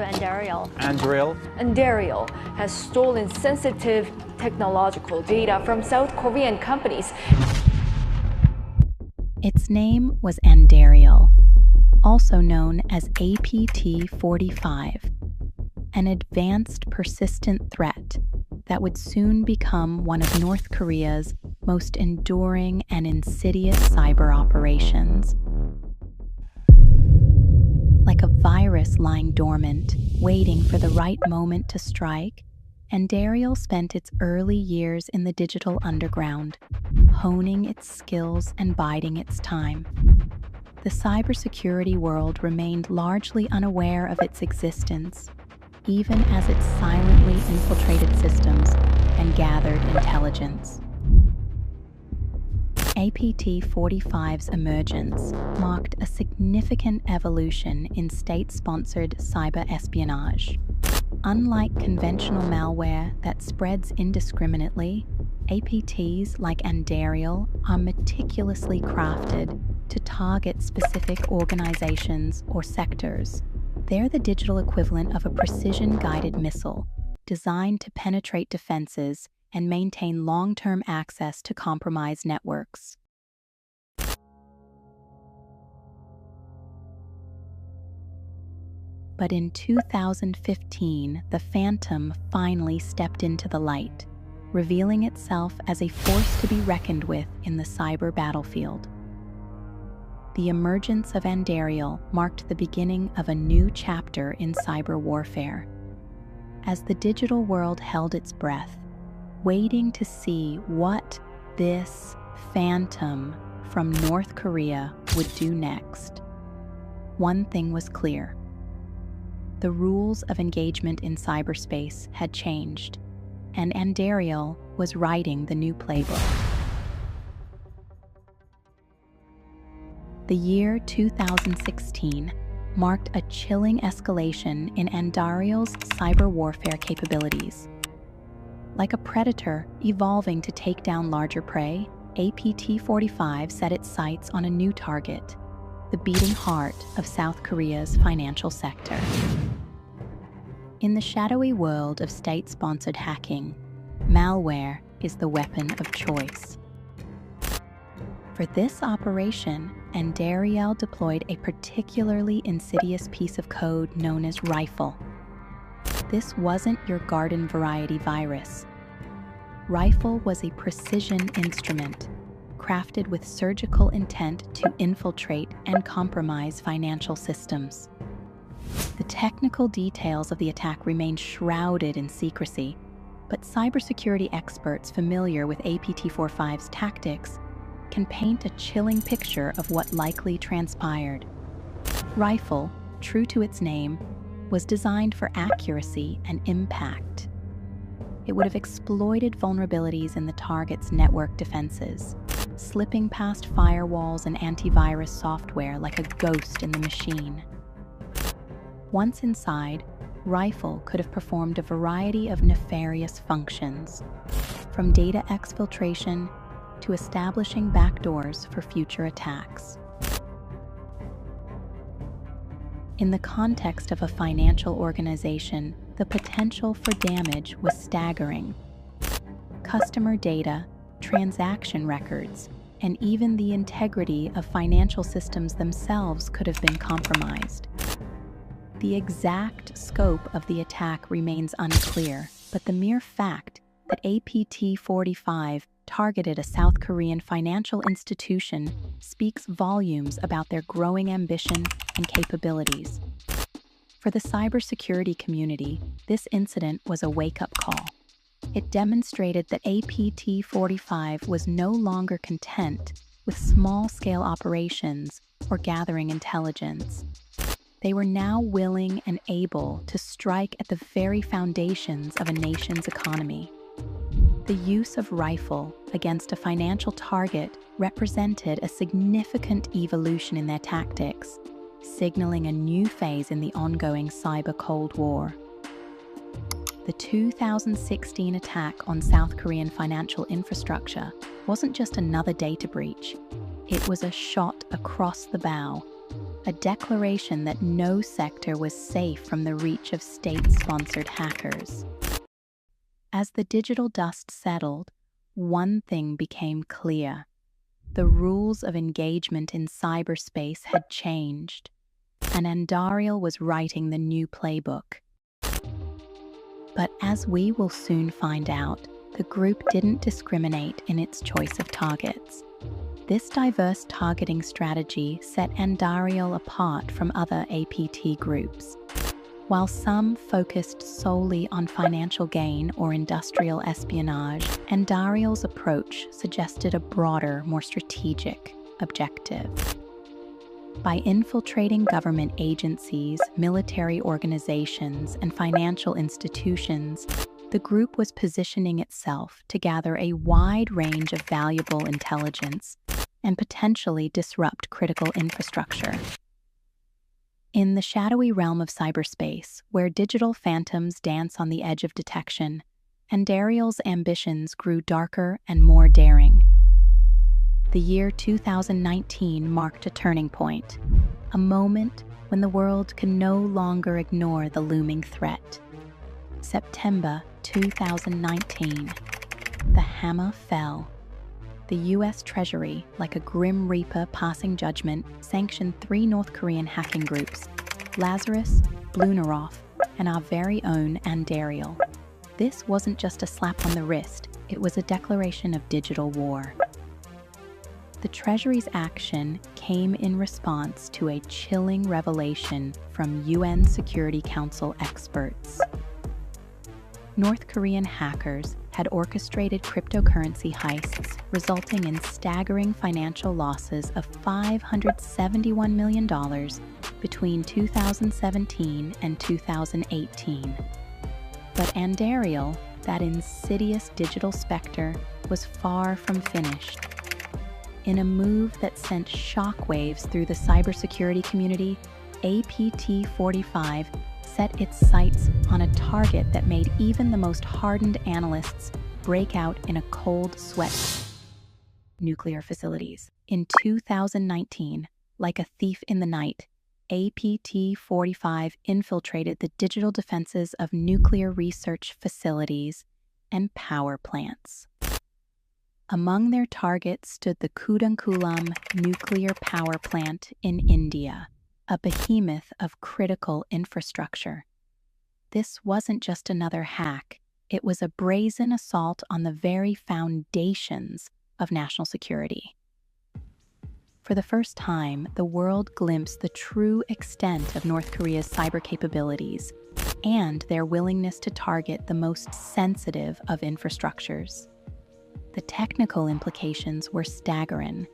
Andariel. Andariel. Andariel has stolen sensitive technological data from South Korean companies. Its name was Andariel, also known as APT-45, an advanced persistent threat that would soon become one of North Korea's most enduring and insidious cyber operations. Like a virus lying dormant, waiting for the right moment to strike, Andariel spent its early years in the digital underground, honing its skills and biding its time. The cybersecurity world remained largely unaware of its existence, even as it silently infiltrated systems and gathered intelligence. APT-45's emergence marked a significant evolution in state-sponsored cyber espionage. Unlike conventional malware that spreads indiscriminately, APTs like Andariel are meticulously crafted to target specific organizations or sectors. They're the digital equivalent of a precision-guided missile, designed to penetrate defenses and maintain long-term access to compromised networks. But in 2015, the Phantom finally stepped into the light, revealing itself as a force to be reckoned with in the cyber battlefield. The emergence of Andariel marked the beginning of a new chapter in cyber warfare. As the digital world held its breath, waiting to see what this Phantom from North Korea would do next, one thing was clear. The rules of engagement in cyberspace had changed, and Andariel was writing the new playbook. The year 2016 marked a chilling escalation in Andariel's cyber warfare capabilities. Like a predator evolving to take down larger prey, APT-45 set its sights on a new target, the beating heart of South Korea's financial sector. In the shadowy world of state-sponsored hacking, malware is the weapon of choice. For this operation, Andariel deployed a particularly insidious piece of code known as Rifle. This wasn't your garden variety virus. Rifle was a precision instrument, crafted with surgical intent to infiltrate and compromise financial systems. The technical details of the attack remain shrouded in secrecy, but cybersecurity experts familiar with APT-45's tactics can paint a chilling picture of what likely transpired. Rifle, true to its name, was designed for accuracy and impact. It would have exploited vulnerabilities in the target's network defenses, slipping past firewalls and antivirus software like a ghost in the machine. Once inside, Rifle could have performed a variety of nefarious functions, from data exfiltration to establishing backdoors for future attacks. In the context of a financial organization, the potential for damage was staggering. Customer data, transaction records, and even the integrity of financial systems themselves could have been compromised. The exact scope of the attack remains unclear, but the mere fact that APT-45 targeted a South Korean financial institution speaks volumes about their growing ambition and capabilities. For the cybersecurity community, this incident was a wake-up call. It demonstrated that APT-45 was no longer content with small-scale operations or gathering intelligence. They were now willing and able to strike at the very foundations of a nation's economy. The use of Rifle against a financial target represented a significant evolution in their tactics, signaling a new phase in the ongoing cyber Cold War. The 2016 attack on South Korean financial infrastructure wasn't just another data breach. It was a shot across the bow, a declaration that no sector was safe from the reach of state-sponsored hackers. As the digital dust settled, one thing became clear. The rules of engagement in cyberspace had changed, and Andariel was writing the new playbook. But as we will soon find out, the group didn't discriminate in its choice of targets. This diverse targeting strategy set Andariel apart from other APT groups. While some focused solely on financial gain or industrial espionage, Andariel's approach suggested a broader, more strategic objective. By infiltrating government agencies, military organizations, and financial institutions, the group was positioning itself to gather a wide range of valuable intelligence and potentially disrupt critical infrastructure. In the shadowy realm of cyberspace, where digital phantoms dance on the edge of detection, Andariel's ambitions grew darker and more daring. The year 2019 marked a turning point, a moment when the world can no longer ignore the looming threat. September 2019, the hammer fell. The US Treasury, like a grim reaper passing judgment, sanctioned 3 North Korean hacking groups, Lazarus, Blunerov, and our very own Andariel. This wasn't just a slap on the wrist, it was a declaration of digital war. The Treasury's action came in response to a chilling revelation from UN Security Council experts. North Korean hackers had orchestrated cryptocurrency heists, resulting in staggering financial losses of $571 million between 2017 and 2018. But Andariel, that insidious digital specter, was far from finished. In a move that sent shockwaves through the cybersecurity community, APT45 set its sights on a target that made even the most hardened analysts break out in a cold sweat: nuclear facilities. In 2019, like a thief in the night, APT45 infiltrated the digital defenses of nuclear research facilities and power plants. Among their targets stood the Kudankulam nuclear power plant in India, a behemoth of critical infrastructure. This wasn't just another hack, it was a brazen assault on the very foundations of national security. For the first time, the world glimpsed the true extent of North Korea's cyber capabilities and their willingness to target the most sensitive of infrastructures. The technical implications were staggering.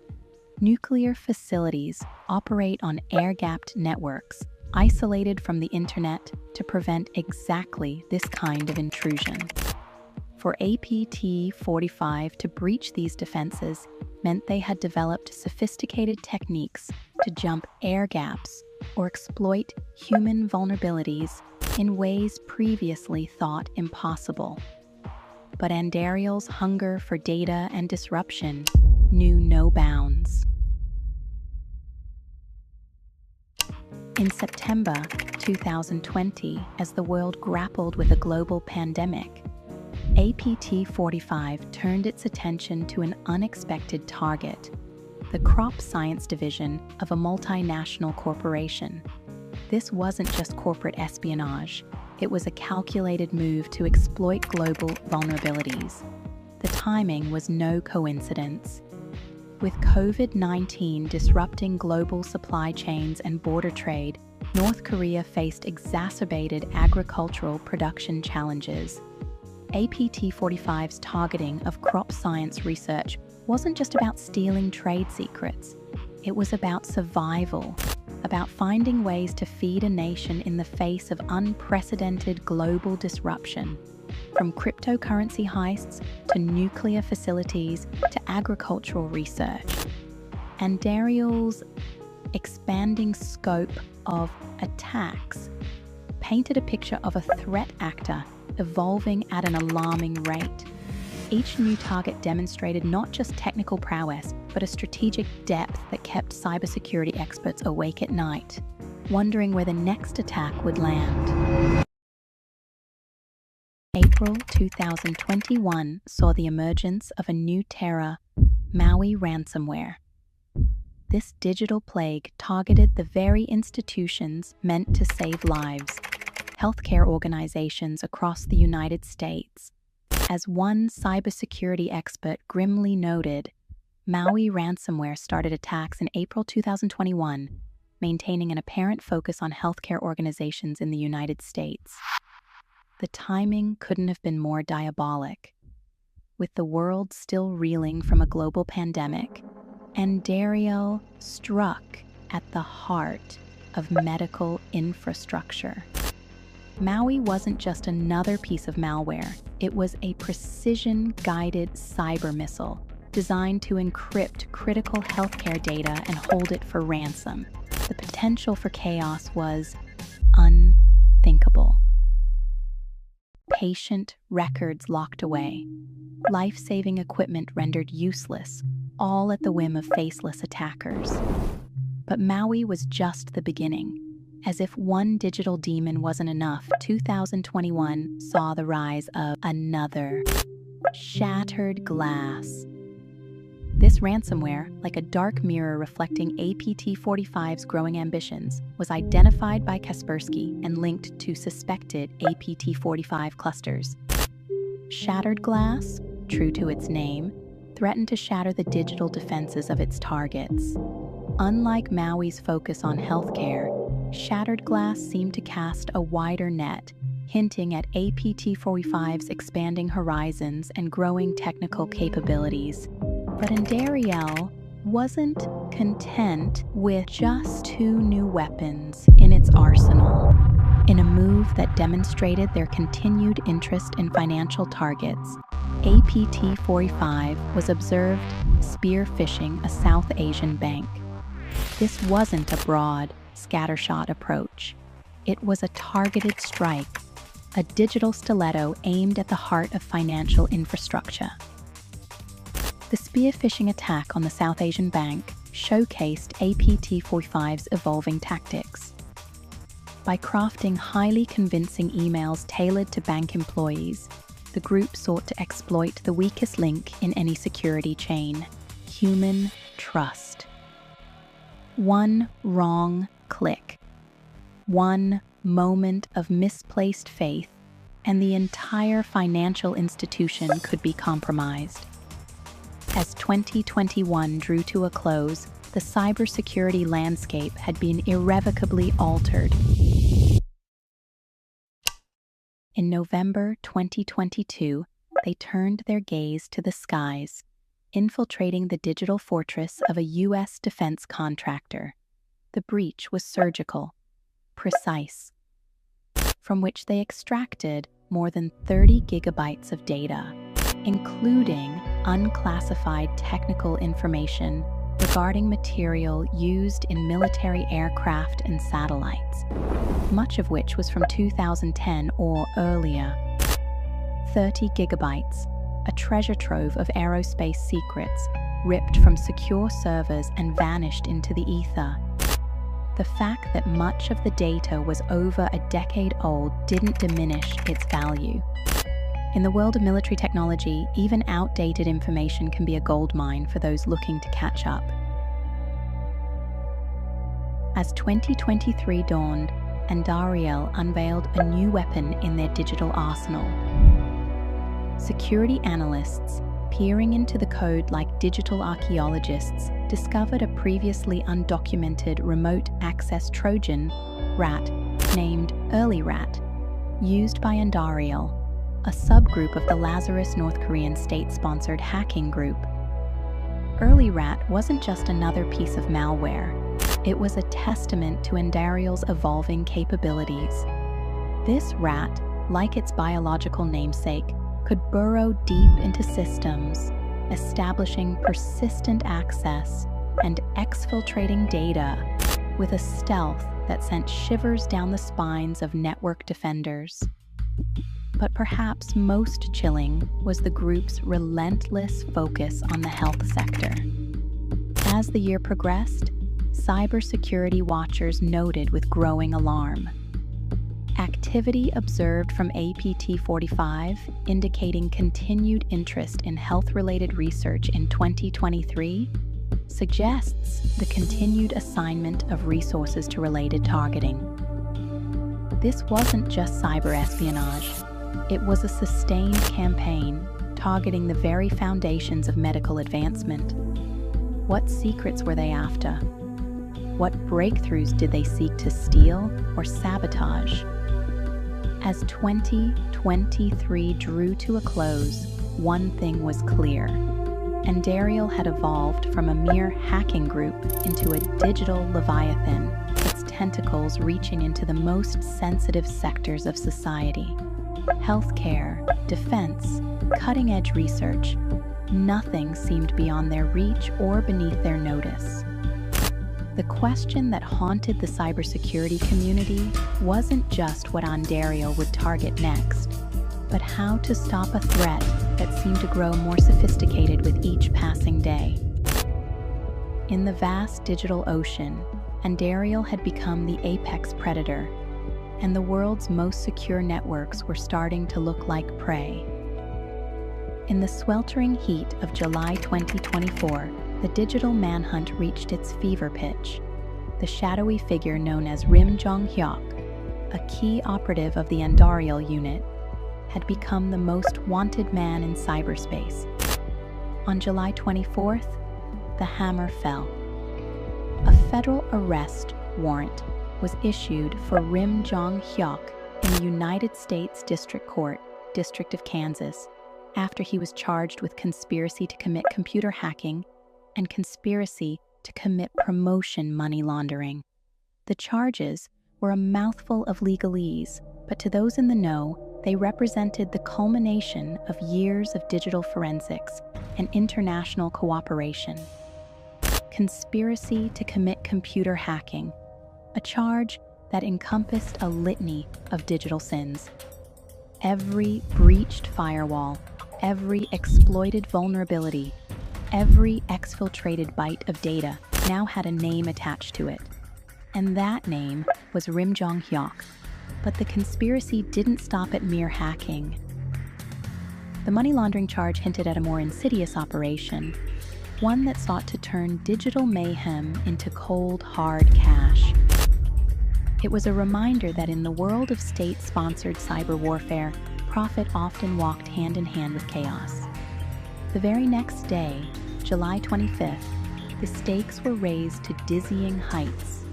Nuclear facilities operate on air-gapped networks, isolated from the internet to prevent exactly this kind of intrusion. For APT45 to breach these defenses meant they had developed sophisticated techniques to jump air gaps or exploit human vulnerabilities in ways previously thought impossible. But Andariel's hunger for data and disruption knew no bounds. In September 2020, as the world grappled with a global pandemic, APT45 turned its attention to an unexpected target: the crop science division of a multinational corporation. This wasn't just corporate espionage, it was a calculated move to exploit global vulnerabilities. The timing was no coincidence. With COVID-19 disrupting global supply chains and border trade, North Korea faced exacerbated agricultural production challenges. APT45's targeting of crop science research wasn't just about stealing trade secrets. It was about survival, about finding ways to feed a nation in the face of unprecedented global disruption. From cryptocurrency heists to nuclear facilities to agricultural research. Andariel's expanding scope of attacks painted a picture of a threat actor evolving at an alarming rate. Each new target demonstrated not just technical prowess, but a strategic depth that kept cybersecurity experts awake at night, wondering where the next attack would land. April 2021 saw the emergence of a new terror, Maui ransomware. This digital plague targeted the very institutions meant to save lives, healthcare organizations across the United States. As one cybersecurity expert grimly noted, Maui ransomware started attacks in April 2021, maintaining an apparent focus on healthcare organizations in the United States. The timing couldn't have been more diabolic. With the world still reeling from a global pandemic, Andariel struck at the heart of medical infrastructure. Maui wasn't just another piece of malware. It was a precision-guided cyber missile designed to encrypt critical healthcare data and hold it for ransom. The potential for chaos was unthinkable. Patient records locked away, life-saving equipment rendered useless, all at the whim of faceless attackers. But Maui was just the beginning. As if one digital demon wasn't enough, 2021 saw the rise of another, Shattered Glass. This ransomware, like a dark mirror reflecting APT-45's growing ambitions, was identified by Kaspersky and linked to suspected APT-45 clusters. Shattered Glass, true to its name, threatened to shatter the digital defenses of its targets. Unlike Maui's focus on healthcare, Shattered Glass seemed to cast a wider net, hinting at APT-45's expanding horizons and growing technical capabilities. But Andariel wasn't content with just 2 new weapons in its arsenal. In a move that demonstrated their continued interest in financial targets, APT-45 was observed spear-phishing a South Asian bank. This wasn't a broad, scattershot approach. It was a targeted strike, a digital stiletto aimed at the heart of financial infrastructure. The spear-phishing attack on the South Asian bank showcased APT-45's evolving tactics. By crafting highly convincing emails tailored to bank employees, the group sought to exploit the weakest link in any security chain: human trust. One wrong click, one moment of misplaced faith, and the entire financial institution could be compromised. As 2021 drew to a close, the cybersecurity landscape had been irrevocably altered. In November 2022, they turned their gaze to the skies, infiltrating the digital fortress of a U.S. defense contractor. The breach was surgical, precise, from which they extracted more than 30 gigabytes of data, including unclassified technical information regarding material used in military aircraft and satellites, much of which was from 2010 or earlier. 30 gigabytes, a treasure trove of aerospace secrets, ripped from secure servers and vanished into the ether. The fact that much of the data was over a decade old didn't diminish its value. In the world of military technology, even outdated information can be a goldmine for those looking to catch up. As 2023 dawned, Andariel unveiled a new weapon in their digital arsenal. Security analysts, peering into the code like digital archaeologists, discovered a previously undocumented remote access Trojan, RAT, named EarlyRat, used by Andariel, a subgroup of the Lazarus North Korean state-sponsored hacking group. EarlyRat wasn't just another piece of malware. It was a testament to Andariel's evolving capabilities. This rat, like its biological namesake, could burrow deep into systems, establishing persistent access and exfiltrating data with a stealth that sent shivers down the spines of network defenders. But perhaps most chilling was the group's relentless focus on the health sector. As the year progressed, cybersecurity watchers noted with growing alarm activity observed from APT45 indicating continued interest in health-related research in 2023 suggests the continued assignment of resources to related targeting. This wasn't just cyber espionage. It was a sustained campaign targeting the very foundations of medical advancement. What secrets were they after? What breakthroughs did they seek to steal or sabotage? As 2023 drew to a close, one thing was clear. Andariel had evolved from a mere hacking group into a digital leviathan, its tentacles reaching into the most sensitive sectors of society. Healthcare, defense, cutting-edge research, nothing seemed beyond their reach or beneath their notice. The question that haunted the cybersecurity community wasn't just what Andariel would target next, but how to stop a threat that seemed to grow more sophisticated with each passing day. In the vast digital ocean, Andariel had become the apex predator, and the world's most secure networks were starting to look like prey. In the sweltering heat of July 2024, the digital manhunt reached its fever pitch. The shadowy figure known as Rim Jong-hyuk, a key operative of the Andariel unit, had become the most wanted man in cyberspace. On July 24th, the hammer fell. A federal arrest warrant was issued for Rim Jong-hyuk in the United States District Court, District of Kansas, after he was charged with conspiracy to commit computer hacking and conspiracy to commit promotion money laundering. The charges were a mouthful of legalese, but to those in the know, they represented the culmination of years of digital forensics and international cooperation. Conspiracy to commit computer hacking, a charge that encompassed a litany of digital sins. Every breached firewall, every exploited vulnerability, every exfiltrated byte of data now had a name attached to it. And that name was Rim Jong-hyuk. But the conspiracy didn't stop at mere hacking. The money laundering charge hinted at a more insidious operation, one that sought to turn digital mayhem into cold, hard cash. It was a reminder that in the world of state-sponsored cyber warfare, profit often walked hand in hand with chaos. The very next day, July 25th, the stakes were raised to dizzying heights.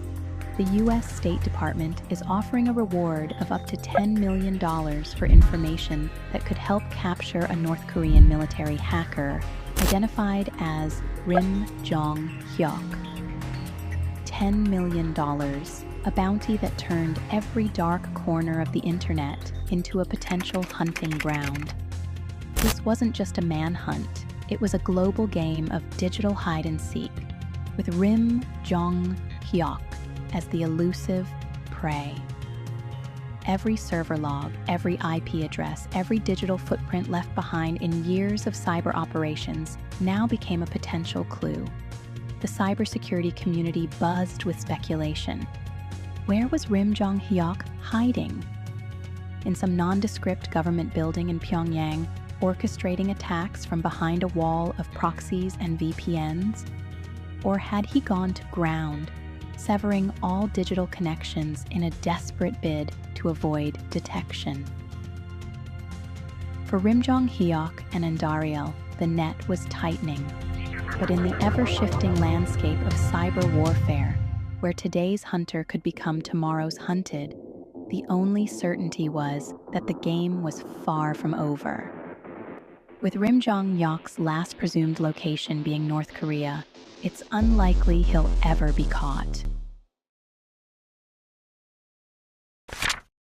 The U.S. State Department is offering a reward of up to $10 million for information that could help capture a North Korean military hacker identified as Rim Jong-hyuk. $10 million, a bounty that turned every dark corner of the internet into a potential hunting ground. This wasn't just a manhunt, it was a global game of digital hide-and-seek, with Rim Jong-hyuk as the elusive prey. Every server log, every IP address, every digital footprint left behind in years of cyber operations now became a potential clue. The cybersecurity community buzzed with speculation. Where was Rim Jong-hyuk hiding? In some nondescript government building in Pyongyang, orchestrating attacks from behind a wall of proxies and VPNs? Or had he gone to ground, severing all digital connections in a desperate bid to avoid detection? For Rim Jong-hyuk and Andariel, the net was tightening. But in the ever-shifting landscape of cyber warfare, where today's hunter could become tomorrow's hunted, the only certainty was that the game was far from over. With Rim Jong-hyuk's last presumed location being North Korea, it's unlikely he'll ever be caught.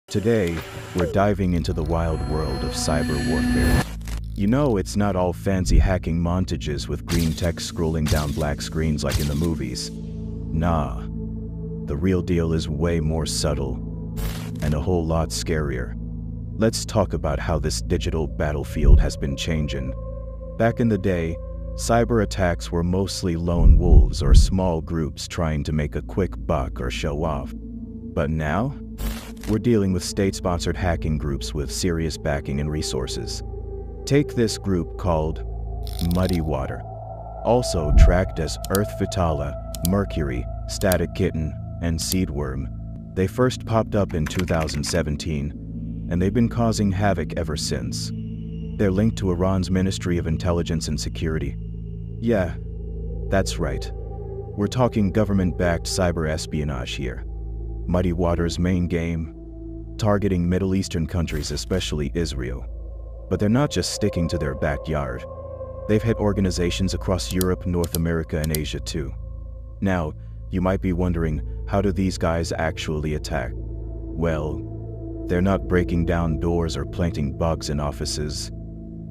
Today, we're diving into the wild world of cyber warfare. You know, it's not all fancy hacking montages with green text scrolling down black screens like in the movies. Nah, the real deal is way more subtle and a whole lot scarier. let's talk about how this digital battlefield has been changing. Back in the day, cyber attacks were mostly lone wolves or small groups trying to make a quick buck or show off. But now, we're dealing with state-sponsored hacking groups with serious backing and resources. Take this group called Muddy Water, also tracked as Earth Vitala, Mercury, Static Kitten, and Seedworm. They first popped up in 2017, and they've been causing havoc ever since. They're linked to Iran's Ministry of Intelligence and Security. Yeah, that's right. We're talking government-backed cyber espionage here. Muddy Water's main game? Targeting Middle Eastern countries, especially Israel. But they're not just sticking to their backyard. They've hit organizations across Europe, North America, and Asia too. Now, you might be wondering, how do these guys actually attack? Well, they're not breaking down doors or planting bugs in offices.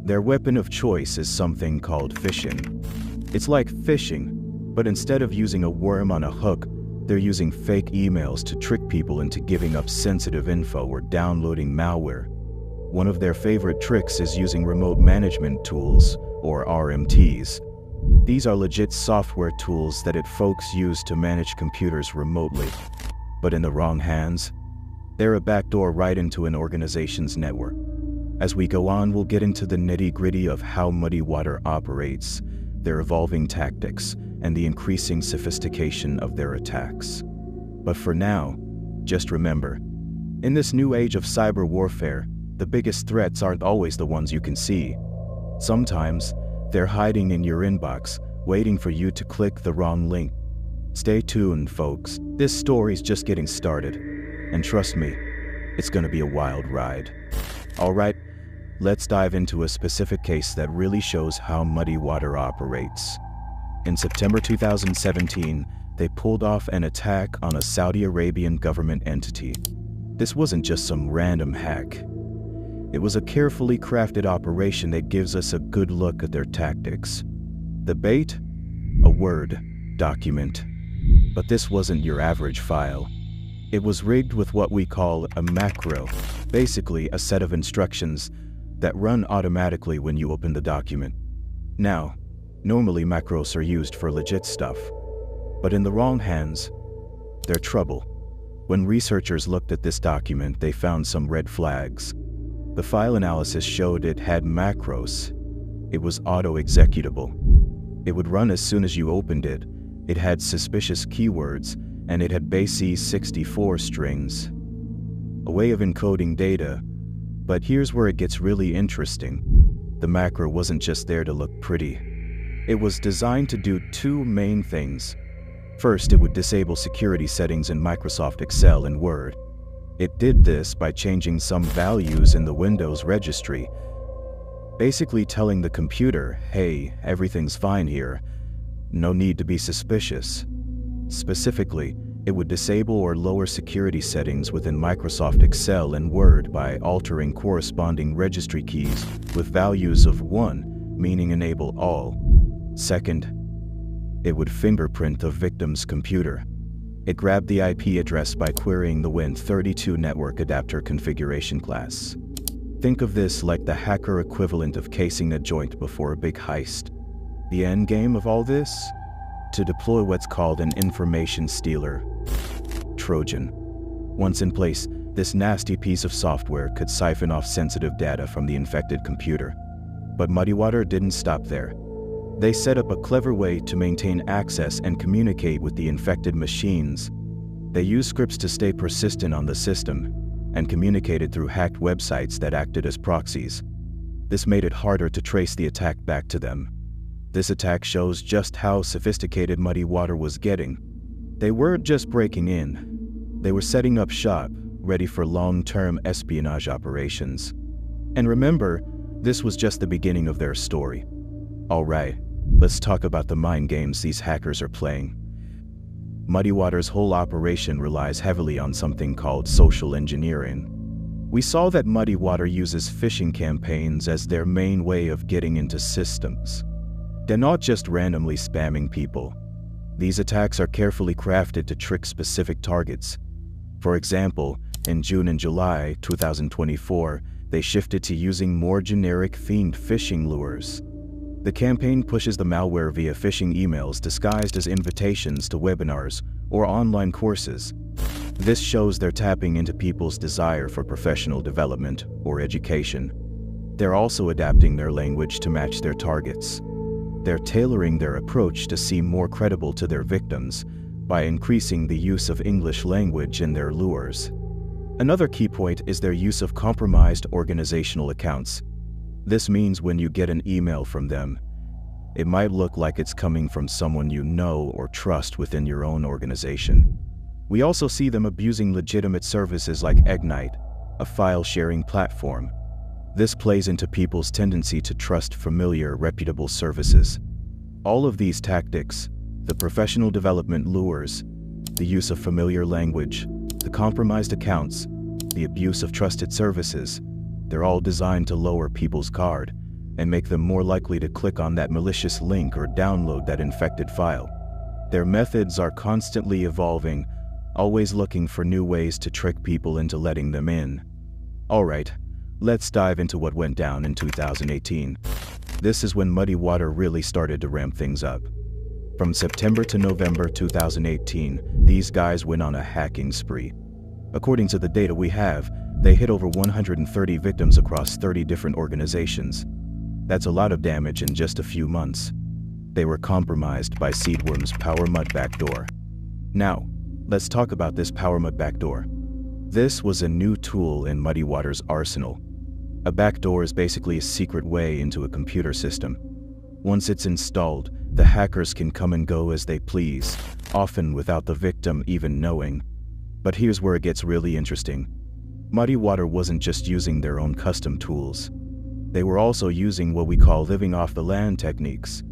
Their weapon of choice is something called phishing. It's like phishing, but instead of using a worm on a hook, they're using fake emails to trick people into giving up sensitive info or downloading malware. One of their favorite tricks is using remote management tools, or RMTs. These are legit software tools that folks use to manage computers remotely. But in the wrong hands, they're a backdoor right into an organization's network. As we go on, we'll get into the nitty-gritty of how Muddy Water operates, their evolving tactics, and the increasing sophistication of their attacks. But for now, just remember, in this new age of cyber warfare, the biggest threats aren't always the ones you can see. Sometimes, they're hiding in your inbox, waiting for you to click the wrong link. Stay tuned, folks. This story's just getting started. And trust me, it's gonna be a wild ride. Alright, let's dive into a specific case that really shows how Muddy Water operates. In September 2017, they pulled off an attack on a Saudi Arabian government entity. This wasn't just some random hack. It was a carefully crafted operation that gives us a good look at their tactics. The bait? A Word document. But this wasn't your average file. It was rigged with what we call a macro, basically a set of instructions that run automatically when you open the document. Now, normally macros are used for legit stuff, but in the wrong hands, they're trouble. When researchers looked at this document, they found some red flags. The file analysis showed it had macros. It was auto-executable. It would run as soon as you opened it. It had suspicious keywords, and it had base-64 strings. A way of encoding data. But here's where it gets really interesting. The macro wasn't just there to look pretty. It was designed to do two main things. First, it would disable security settings in Microsoft Excel and Word. It did this by changing some values in the Windows registry, basically telling the computer, hey, everything's fine here, no need to be suspicious. Specifically, it would disable or lower security settings within Microsoft Excel and Word by altering corresponding registry keys with values of 1, meaning enable all. Second, it would fingerprint the victim's computer. It grabbed the IP address by querying the Win32 network adapter configuration class. Think of this like the hacker equivalent of casing a joint before a big heist. The end game of all this? To deploy what's called an information stealer, Trojan. Once in place, this nasty piece of software could siphon off sensitive data from the infected computer. But Muddy Water didn't stop there. They set up a clever way to maintain access and communicate with the infected machines. They used scripts to stay persistent on the system and communicated through hacked websites that acted as proxies. This made it harder to trace the attack back to them. This attack shows just how sophisticated Muddy Water was getting. They weren't just breaking in. They were setting up shop, ready for long-term espionage operations. And remember, this was just the beginning of their story. Alright, let's talk about the mind games these hackers are playing. Muddy Water's whole operation relies heavily on something called social engineering. We saw that Muddy Water uses phishing campaigns as their main way of getting into systems. They're not just randomly spamming people. These attacks are carefully crafted to trick specific targets. For example, in June and July 2024, they shifted to using more generic-themed phishing lures. The campaign pushes the malware via phishing emails disguised as invitations to webinars or online courses. This shows they're tapping into people's desire for professional development or education. They're also adapting their language to match their targets. They're tailoring their approach to seem more credible to their victims by increasing the use of English language in their lures. Another key point is their use of compromised organizational accounts. This means when you get an email from them, it might look like it's coming from someone you know or trust within your own organization. We also see them abusing legitimate services like Ignite, a file-sharing platform. This plays into people's tendency to trust familiar, reputable services. All of these tactics, the professional development lures, the use of familiar language, the compromised accounts, the abuse of trusted services, they're all designed to lower people's guard and make them more likely to click on that malicious link or download that infected file. Their methods are constantly evolving, always looking for new ways to trick people into letting them in. Alright, let's dive into what went down in 2018. This is when Muddy Water really started to ramp things up. From September to November 2018, these guys went on a hacking spree. According to the data we have, they hit over 130 victims across 30 different organizations. That's a lot of damage in just a few months. They were compromised by Seedworm's PowerMud backdoor. Now, let's talk about this PowerMud backdoor. This was a new tool in Muddy Water's arsenal. A backdoor is basically a secret way into a computer system. Once it's installed, the hackers can come and go as they please, often without the victim even knowing. But here's where it gets really interesting. Muddy Water wasn't just using their own custom tools. They were also using what we call living off the land techniques.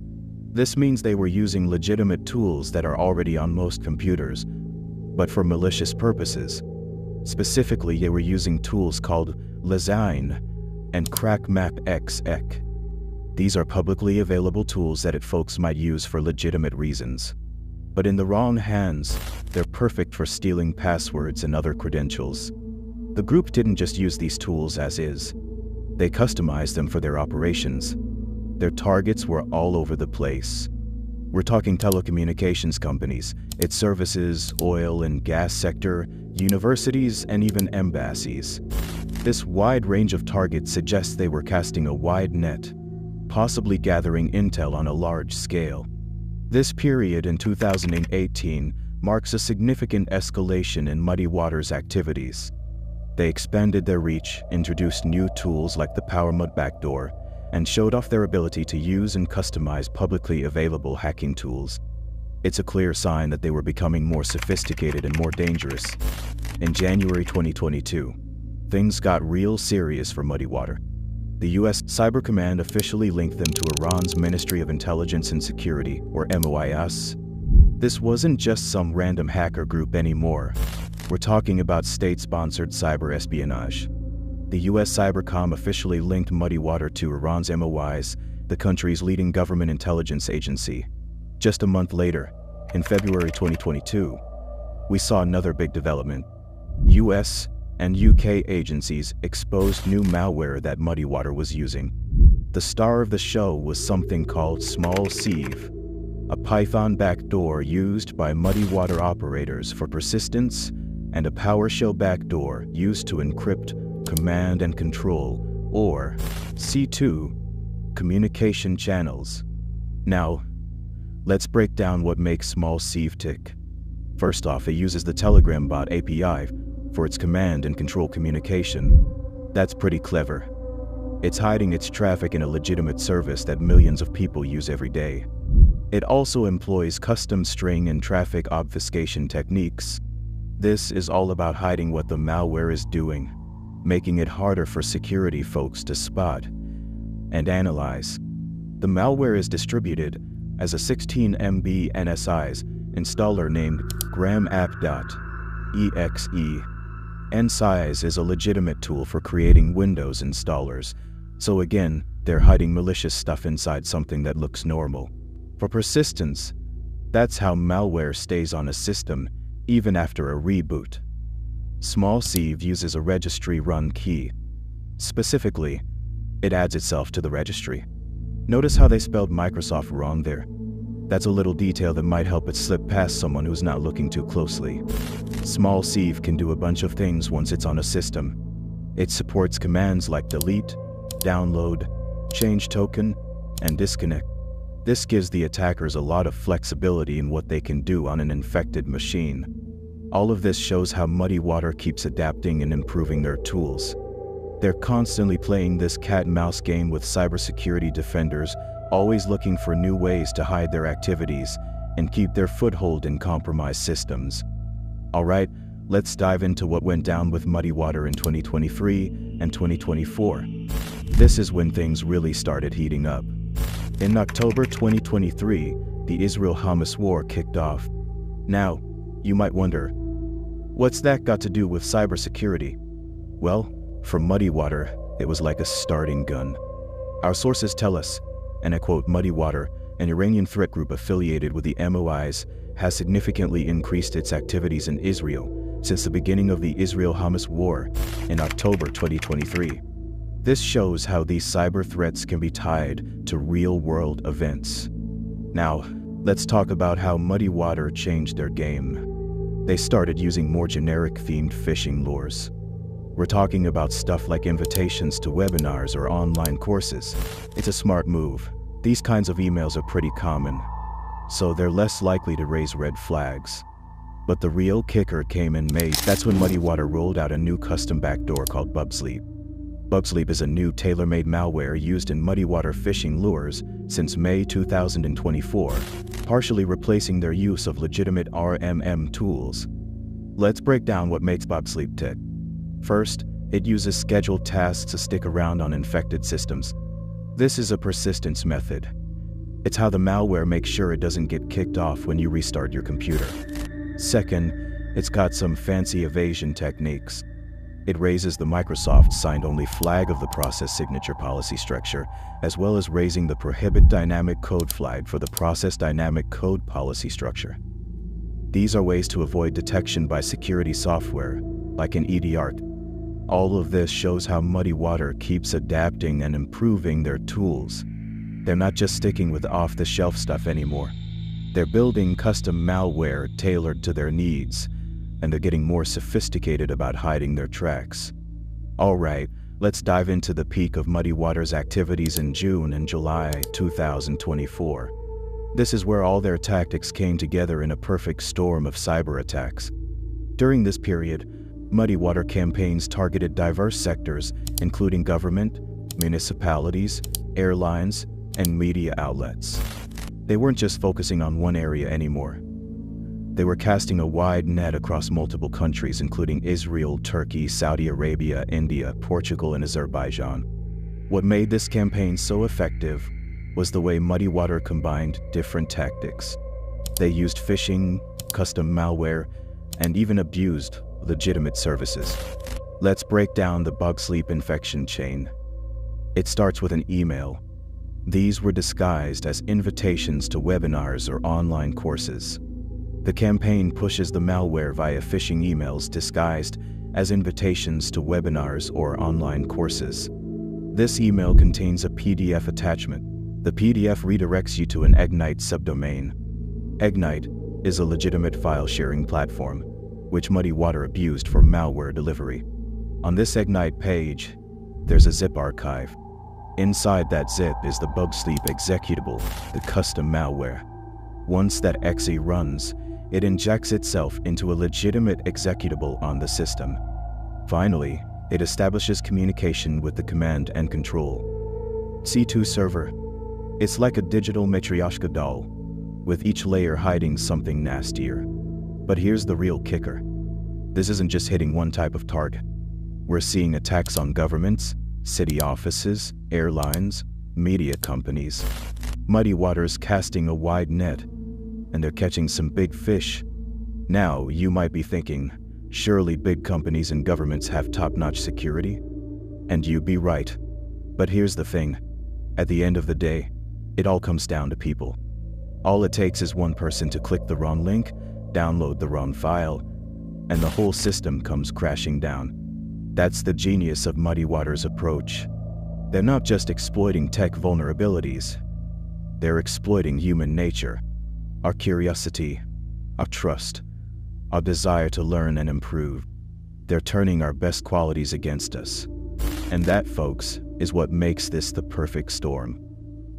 This means they were using legitimate tools that are already on most computers, but for malicious purposes. Specifically, they were using tools called Lazine and CrackMapXEC. These are publicly available tools that folks might use for legitimate reasons. But in the wrong hands, they're perfect for stealing passwords and other credentials. The group didn't just use these tools as is. They customized them for their operations. Their targets were all over the place. We're talking telecommunications companies, its services, oil and gas sector, universities, and even embassies. This wide range of targets suggests they were casting a wide net, possibly gathering intel on a large scale. This period in 2018 marks a significant escalation in Muddy Water's activities. They expanded their reach, introduced new tools like the PowerMud backdoor, and showed off their ability to use and customize publicly available hacking tools. It's a clear sign that they were becoming more sophisticated and more dangerous. In January 2022, things got real serious for Muddy Water. The US Cyber Command officially linked them to Iran's Ministry of Intelligence and Security, or MOIS. This wasn't just some random hacker group anymore. We're talking about state-sponsored cyber espionage. The US Cybercom officially linked Muddy Water to Iran's MOIS, the country's leading government intelligence agency. Just a month later, in February 2022, we saw another big development. US and UK agencies exposed new malware that Muddy Water was using. The star of the show was something called Small Sieve, a Python backdoor used by Muddy Water operators for persistence, and a PowerShell backdoor used to encrypt command and control, or C2, communication channels. Now, let's break down what makes Small Sieve tick. First off, it uses the Telegram bot API for its command and control communication. That's pretty clever. It's hiding its traffic in a legitimate service that millions of people use every day. It also employs custom string and traffic obfuscation techniques. This is all about hiding what the malware is doing, making it harder for security folks to spot and analyze. The malware is distributed as a 16 MB NSI's installer named gramapp.exe. NSI's is a legitimate tool for creating Windows installers, so again, they're hiding malicious stuff inside something that looks normal. For persistence, that's how malware stays on a system even after a reboot. Small Sieve uses a registry run key. Specifically, it adds itself to the registry. Notice how they spelled Microsoft wrong there? That's a little detail that might help it slip past someone who's not looking too closely. Small Sieve can do a bunch of things once it's on a system. It supports commands like delete, download, change token, and disconnect. This gives the attackers a lot of flexibility in what they can do on an infected machine. All of this shows how Muddy Water keeps adapting and improving their tools. They're constantly playing this cat-and-mouse game with cybersecurity defenders, always looking for new ways to hide their activities and keep their foothold in compromised systems. Alright, let's dive into what went down with Muddy Water in 2023 and 2024. This is when things really started heating up. In October 2023, the Israel-Hamas war kicked off. Now, you might wonder, what's that got to do with cybersecurity? Well, for Muddy Water, it was like a starting gun. Our sources tell us, and I quote, Muddy Water, an Iranian threat group affiliated with the MOIs, has significantly increased its activities in Israel since the beginning of the Israel-Hamas war in October 2023. This shows how these cyber threats can be tied to real-world events. Now, let's talk about how Muddy Water changed their game. They started using more generic-themed phishing lures. We're talking about stuff like invitations to webinars or online courses. It's a smart move. These kinds of emails are pretty common, so they're less likely to raise red flags. But the real kicker came in May. That's when Muddy Water rolled out a new custom backdoor called Bubsleep. Bubsleep is a new tailor-made malware used in Muddy Water phishing lures since May 2024, partially replacing their use of legitimate RMM tools. Let's break down what makes Bubsleep tick. First, it uses scheduled tasks to stick around on infected systems. This is a persistence method. It's how the malware makes sure it doesn't get kicked off when you restart your computer. Second, it's got some fancy evasion techniques. It raises the Microsoft signed-only flag of the process signature policy structure, as well as raising the prohibit dynamic code flag for the process dynamic code policy structure. These are ways to avoid detection by security software, like an EDR. All of this shows how Muddy Water keeps adapting and improving their tools. They're not just sticking with off-the-shelf stuff anymore. They're building custom malware tailored to their needs, and they're getting more sophisticated about hiding their tracks. Alright, let's dive into the peak of Muddy Water's activities in June and July 2024. This is where all their tactics came together in a perfect storm of cyber attacks. During this period, Muddy Water campaigns targeted diverse sectors, including government, municipalities, airlines, and media outlets. They weren't just focusing on one area anymore. They were casting a wide net across multiple countries, including Israel, Turkey, Saudi Arabia, India, Portugal, and Azerbaijan. What made this campaign so effective was the way Muddy Water combined different tactics. They used phishing, custom malware, and even abused legitimate services. Let's break down the Bubsleep infection chain. It starts with an email. These were disguised as invitations to webinars or online courses. The campaign pushes the malware via phishing emails disguised as invitations to webinars or online courses. This email contains a PDF attachment. The PDF redirects you to an Egnyte subdomain. Egnyte is a legitimate file-sharing platform, which Muddy Water abused for malware delivery. On this Egnyte page, there's a zip archive. Inside that zip is the Bubsleep executable, the custom malware. Once that exe runs, it injects itself into a legitimate executable on the system. Finally, it establishes communication with the command and control. C2 server. It's like a digital Matryoshka doll, with each layer hiding something nastier. But here's the real kicker. This isn't just hitting one type of target. We're seeing attacks on governments, city offices, airlines, media companies. Muddy Water's casting a wide net, and they're catching some big fish. Now, you might be thinking, surely big companies and governments have top-notch security? And you'd be right. But here's the thing. At the end of the day, it all comes down to people. All it takes is one person to click the wrong link, download the wrong file, and the whole system comes crashing down. That's the genius of Muddy Waters' approach. They're not just exploiting tech vulnerabilities, they're exploiting human nature, our curiosity, our trust, our desire to learn and improve. They're turning our best qualities against us. And that, folks, is what makes this the perfect storm.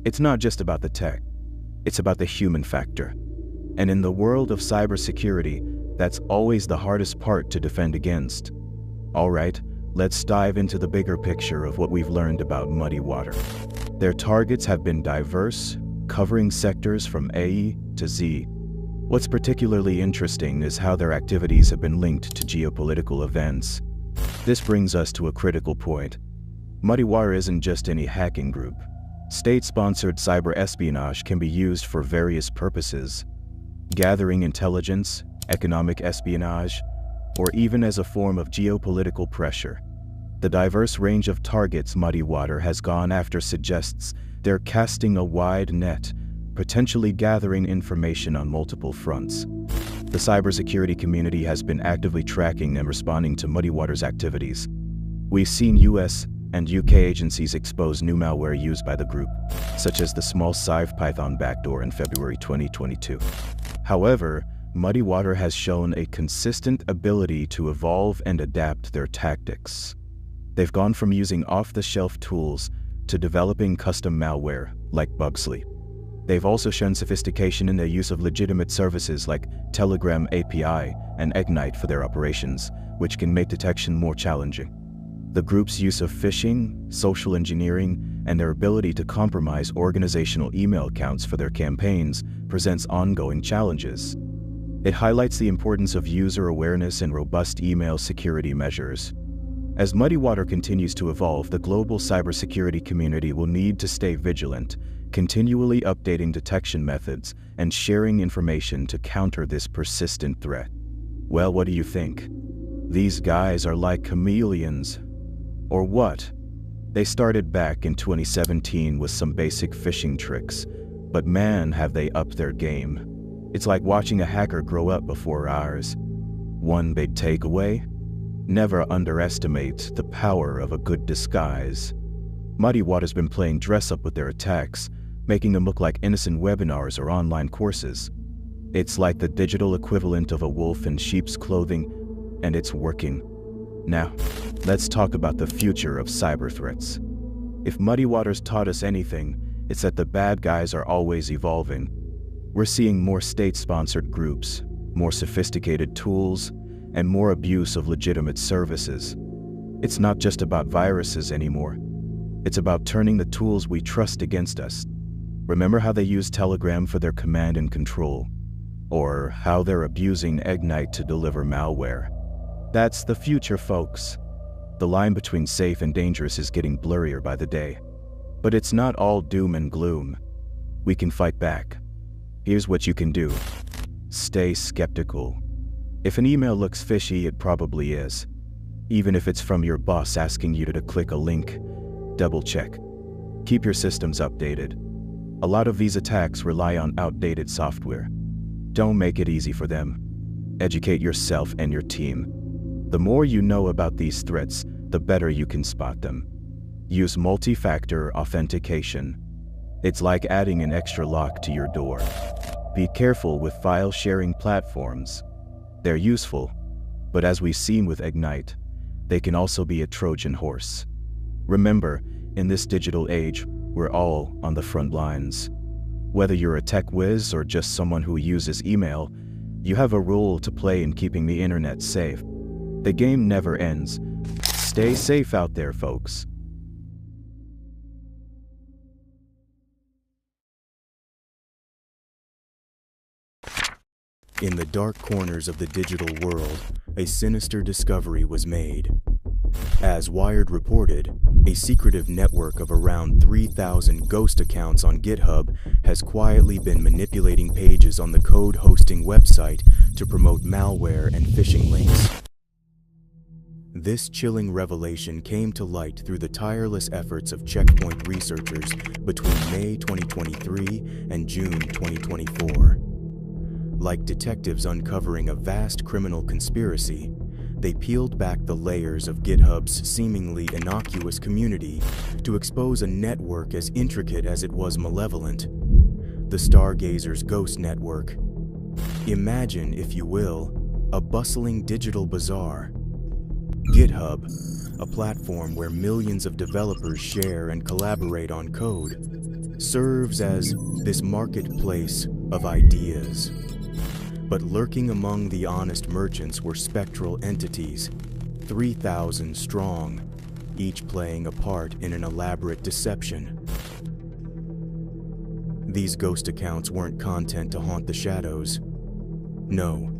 It's not just about the tech, it's about the human factor. And in the world of cybersecurity, that's always the hardest part to defend against. All right, let's dive into the bigger picture of what we've learned about Muddy Water. Their targets have been diverse, covering sectors from A to Z. What's particularly interesting is how their activities have been linked to geopolitical events. This brings us to a critical point. Muddy Water isn't just any hacking group. State-sponsored cyber espionage can be used for various purposes: gathering intelligence, economic espionage, or even as a form of geopolitical pressure. The diverse range of targets Muddy Water has gone after suggests they're casting a wide net, potentially gathering information on multiple fronts. The cybersecurity community has been actively tracking and responding to Muddy Water's activities. We've seen US and UK agencies expose new malware used by the group, such as the small CypherPython backdoor in February 2022. However, Muddy Water has shown a consistent ability to evolve and adapt their tactics. They've gone from using off-the-shelf tools to developing custom malware, like Bugsley. They've also shown sophistication in their use of legitimate services like Telegram API and Ignite for their operations, which can make detection more challenging. The group's use of phishing, social engineering, and their ability to compromise organizational email accounts for their campaigns presents ongoing challenges. It highlights the importance of user awareness and robust email security measures. As Muddy Water continues to evolve, the global cybersecurity community will need to stay vigilant, continually updating detection methods and sharing information to counter this persistent threat. Well, what do you think? These guys are like chameleons. Or what? They started back in 2017 with some basic phishing tricks, but man, have they upped their game. It's like watching a hacker grow up before ours. One big takeaway: never underestimate the power of a good disguise. Muddy Water's been playing dress-up with their attacks, making them look like innocent webinars or online courses. It's like the digital equivalent of a wolf in sheep's clothing, and it's working. Now, let's talk about the future of cyber threats. If Muddy Waters taught us anything, it's that the bad guys are always evolving. We're seeing more state-sponsored groups, more sophisticated tools, and more abuse of legitimate services. It's not just about viruses anymore. It's about turning the tools we trust against us. Remember how they used Telegram for their command and control? Or how they're abusing Ignite to deliver malware? That's the future, folks. The line between safe and dangerous is getting blurrier by the day. But it's not all doom and gloom. We can fight back. Here's what you can do. Stay skeptical. If an email looks fishy, it probably is. Even if it's from your boss asking you to click a link, double check. Keep your systems updated. A lot of these attacks rely on outdated software. Don't make it easy for them. Educate yourself and your team. The more you know about these threats, the better you can spot them. Use multi-factor authentication. It's like adding an extra lock to your door. Be careful with file-sharing platforms. They're useful, but as we've seen with Ignite, they can also be a Trojan horse. Remember, in this digital age, we're all on the front lines. Whether you're a tech whiz or just someone who uses email, you have a role to play in keeping the internet safe. The game never ends. Stay safe out there, folks. In the dark corners of the digital world, a sinister discovery was made. As Wired reported, a secretive network of around 3,000 ghost accounts on GitHub has quietly been manipulating pages on the code hosting website to promote malware and phishing links. This chilling revelation came to light through the tireless efforts of Check Point researchers between May 2023 and June 2024. Like detectives uncovering a vast criminal conspiracy, They peeled back the layers of GitHub's seemingly innocuous community to expose a network as intricate as it was malevolent. The Stargazer's Ghost Network. Imagine, if you will, a bustling digital bazaar. GitHub, a platform where millions of developers share and collaborate on code, serves as this marketplace of ideas. But lurking among the honest merchants were spectral entities, 3,000 strong, each playing a part in an elaborate deception. These ghost accounts weren't content to haunt the shadows. No,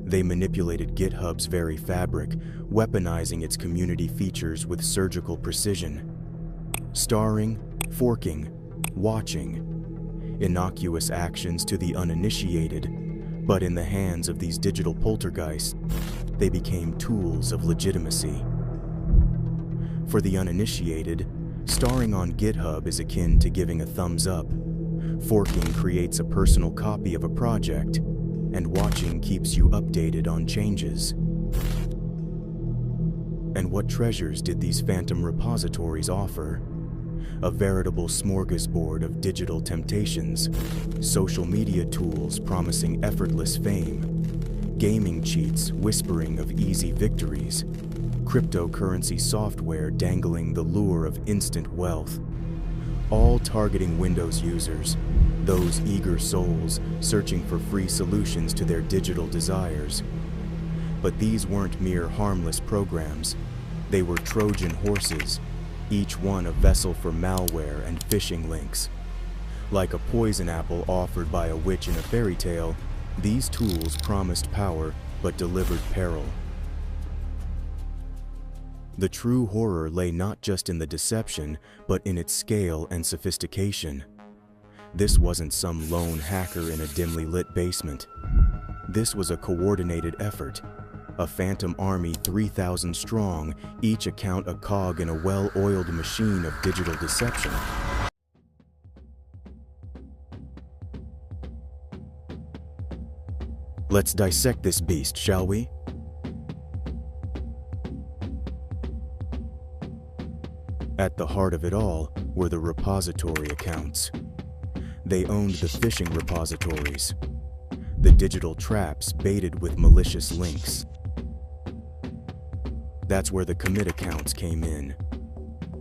they manipulated GitHub's very fabric, weaponizing its community features with surgical precision. Starring, forking, watching. Innocuous actions to the uninitiated, but in the hands of these digital poltergeists, they became tools of legitimacy. For the uninitiated, starring on GitHub is akin to giving a thumbs up. Forking creates a personal copy of a project, and watching keeps you updated on changes. And what treasures did these phantom repositories offer? A veritable smorgasbord of digital temptations, social media tools promising effortless fame, gaming cheats whispering of easy victories, cryptocurrency software dangling the lure of instant wealth, all targeting Windows users, those eager souls searching for free solutions to their digital desires. But these weren't mere harmless programs. They were Trojan horses, each one a vessel for malware and phishing links. Like a poison apple offered by a witch in a fairy tale, these tools promised power but delivered peril. The true horror lay not just in the deception, but in its scale and sophistication. This wasn't some lone hacker in a dimly lit basement. This was a coordinated effort. A phantom army 3,000 strong, each account a cog in a well-oiled machine of digital deception. Let's dissect this beast, shall we? At the heart of it all were the repository accounts. They owned the phishing repositories, the digital traps baited with malicious links. That's where the commit accounts came in.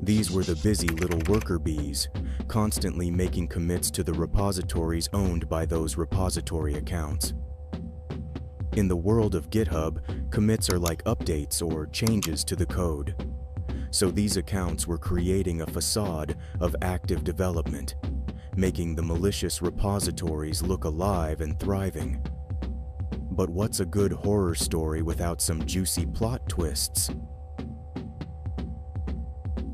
These were the busy little worker bees, constantly making commits to the repositories owned by those repository accounts. In the world of GitHub, commits are like updates or changes to the code. So these accounts were creating a facade of active development, making the malicious repositories look alive and thriving. But what's a good horror story without some juicy plot twists?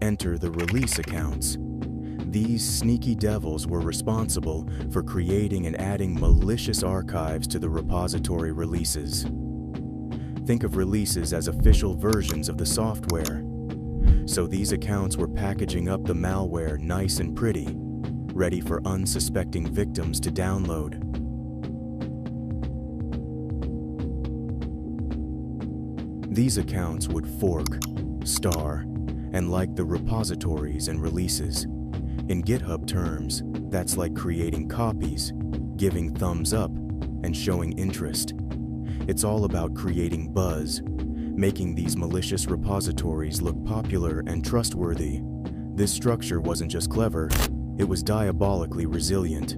Enter the release accounts. These sneaky devils were responsible for creating and adding malicious archives to the repository releases. Think of releases as official versions of the software. So these accounts were packaging up the malware nice and pretty, ready for unsuspecting victims to download. These accounts would fork, star, and like the repositories and releases. In GitHub terms, that's like creating copies, giving thumbs up, and showing interest. It's all about creating buzz, making these malicious repositories look popular and trustworthy. This structure wasn't just clever, it was diabolically resilient.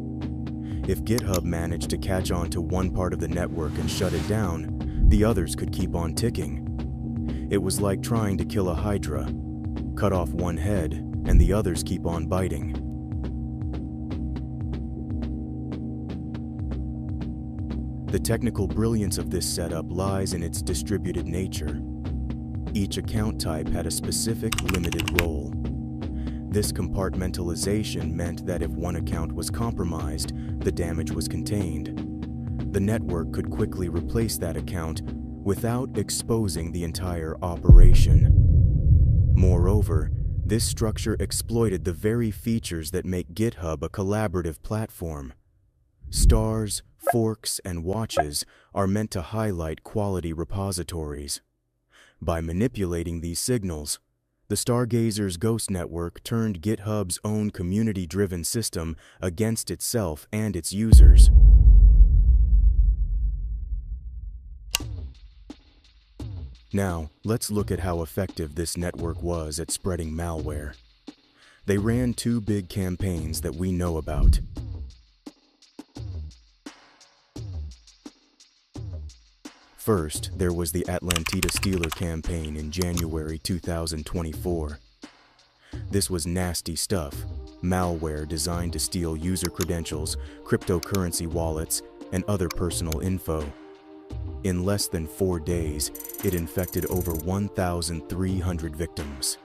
If GitHub managed to catch on to one part of the network and shut it down, the others could keep on ticking. It was like trying to kill a hydra. Cut off one head, and the others keep on biting. The technical brilliance of this setup lies in its distributed nature. Each account type had a specific, limited role. This compartmentalization meant that if one account was compromised, the damage was contained. The network could quickly replace that account without exposing the entire operation. Moreover, this structure exploited the very features that make GitHub a collaborative platform. Stars, forks, and watches are meant to highlight quality repositories. By manipulating these signals, the Stargazers Ghost Network turned GitHub's own community-driven system against itself and its users. Now, let's look at how effective this network was at spreading malware. They ran two big campaigns that we know about. First, there was the Atlantida Stealer campaign in January 2024. This was nasty stuff, malware designed to steal user credentials, cryptocurrency wallets, and other personal info. In less than 4 days, it infected over 1,300 victims.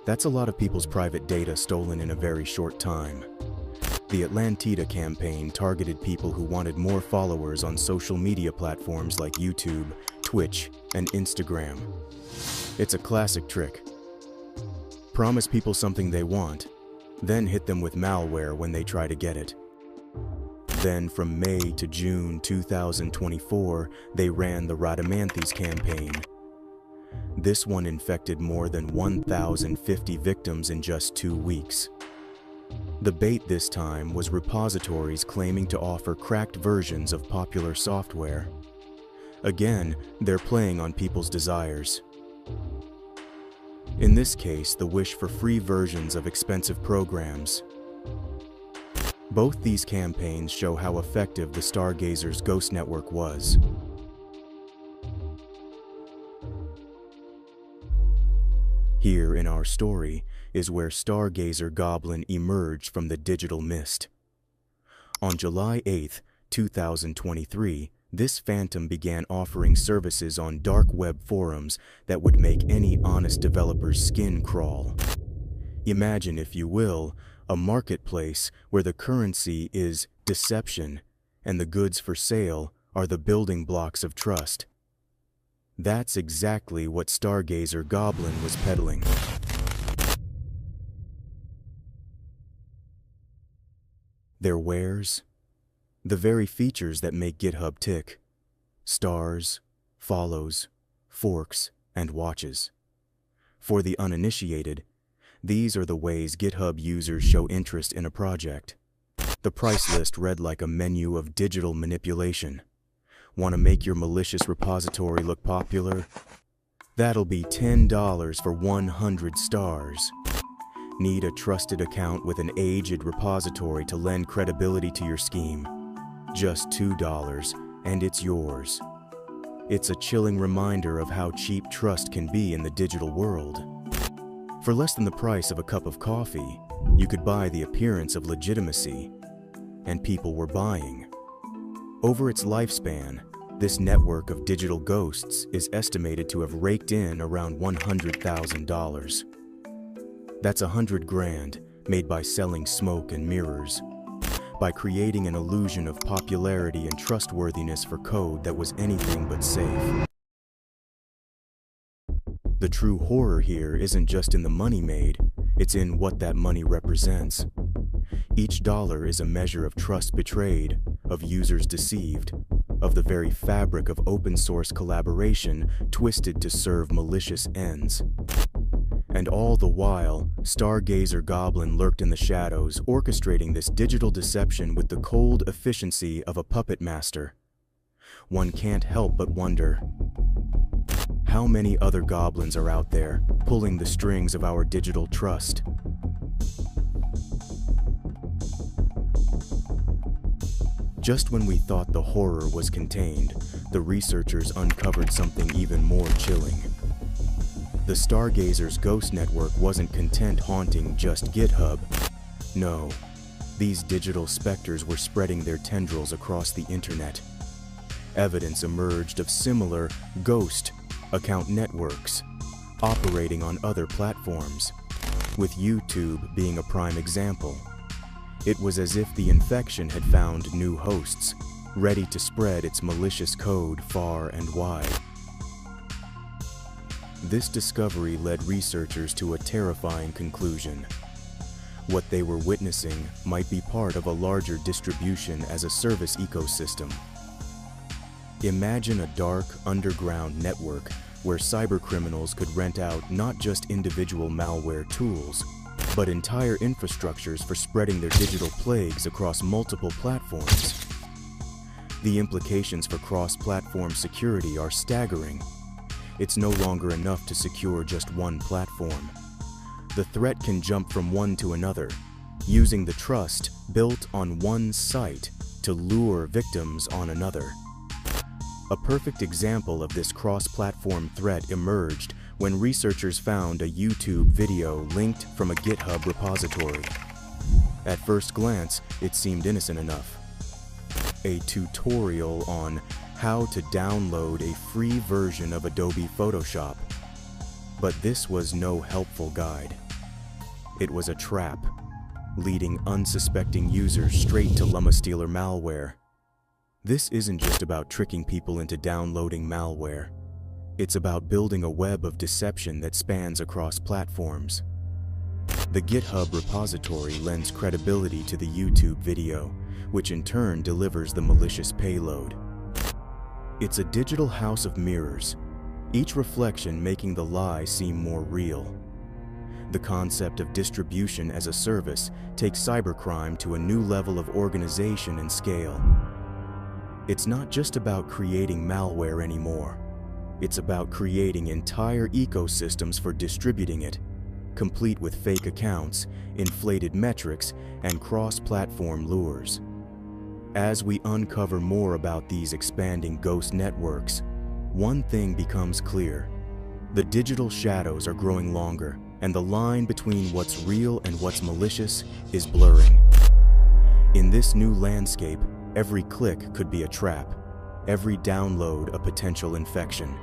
That's a lot of people's private data stolen in a very short time. The Atlantida campaign targeted people who wanted more followers on social media platforms like YouTube, Twitch, and Instagram. It's a classic trick. Promise people something they want, then hit them with malware when they try to get it. Then from May to June 2024, they ran the Rhadamanthys campaign. This one infected more than 1,050 victims in just 2 weeks. The bait this time was repositories claiming to offer cracked versions of popular software. Again, they're playing on people's desires. In this case, the wish for free versions of expensive programs. Both these campaigns show how effective the Stargazers Ghost Network was. Here in our story is where Stargazer Goblin emerged from the digital mist. On July 8, 2023, this phantom began offering services on dark web forums that would make any honest developer's skin crawl. Imagine, if you will, a marketplace where the currency is deception and the goods for sale are the building blocks of trust. That's exactly what Stargazer Goblin was peddling. Their wares? The very features that make GitHub tick. Stars, follows, forks, and watches. For the uninitiated, these are the ways GitHub users show interest in a project. The price list read like a menu of digital manipulation. Want to make your malicious repository look popular? That'll be $10 for 100 stars. Need a trusted account with an aged repository to lend credibility to your scheme? Just $2, and it's yours. It's a chilling reminder of how cheap trust can be in the digital world. For less than the price of a cup of coffee, you could buy the appearance of legitimacy, and people were buying. Over its lifespan, this network of digital ghosts is estimated to have raked in around $100,000. That's $100 grand made by selling smoke and mirrors, by creating an illusion of popularity and trustworthiness for code that was anything but safe. The true horror here isn't just in the money made, it's in what that money represents. Each dollar is a measure of trust betrayed, of users deceived, of the very fabric of open source collaboration twisted to serve malicious ends. And all the while, Stargazer Goblin lurked in the shadows, orchestrating this digital deception with the cold efficiency of a puppet master. One can't help but wonder, how many other goblins are out there, pulling the strings of our digital trust? Just when we thought the horror was contained, the researchers uncovered something even more chilling. The Stargazers Ghost Network wasn't content haunting just GitHub. No, these digital specters were spreading their tendrils across the internet. Evidence emerged of similar ghost account networks operating on other platforms, with YouTube being a prime example. It was as if the infection had found new hosts, ready to spread its malicious code far and wide. This discovery led researchers to a terrifying conclusion. What they were witnessing might be part of a larger distribution-as-a-service ecosystem. Imagine a dark, underground network where cybercriminals could rent out not just individual malware tools, but entire infrastructures for spreading their digital plagues across multiple platforms. The implications for cross-platform security are staggering. It's no longer enough to secure just one platform. The threat can jump from one to another, using the trust built on one site to lure victims on another. A perfect example of this cross-platform threat emerged when researchers found a YouTube video linked from a GitHub repository. At first glance, it seemed innocent enough. A tutorial on how to download a free version of Adobe Photoshop. But this was no helpful guide. It was a trap, leading unsuspecting users straight to LumaStealer malware. This isn't just about tricking people into downloading malware. It's about building a web of deception that spans across platforms. The GitHub repository lends credibility to the YouTube video, which in turn delivers the malicious payload. It's a digital house of mirrors, each reflection making the lie seem more real. The concept of distribution as a service takes cybercrime to a new level of organization and scale. It's not just about creating malware anymore. It's about creating entire ecosystems for distributing it, complete with fake accounts, inflated metrics, and cross-platform lures. As we uncover more about these expanding ghost networks, one thing becomes clear. The digital shadows are growing longer, and the line between what's real and what's malicious is blurring. In this new landscape, every click could be a trap, every download a potential infection.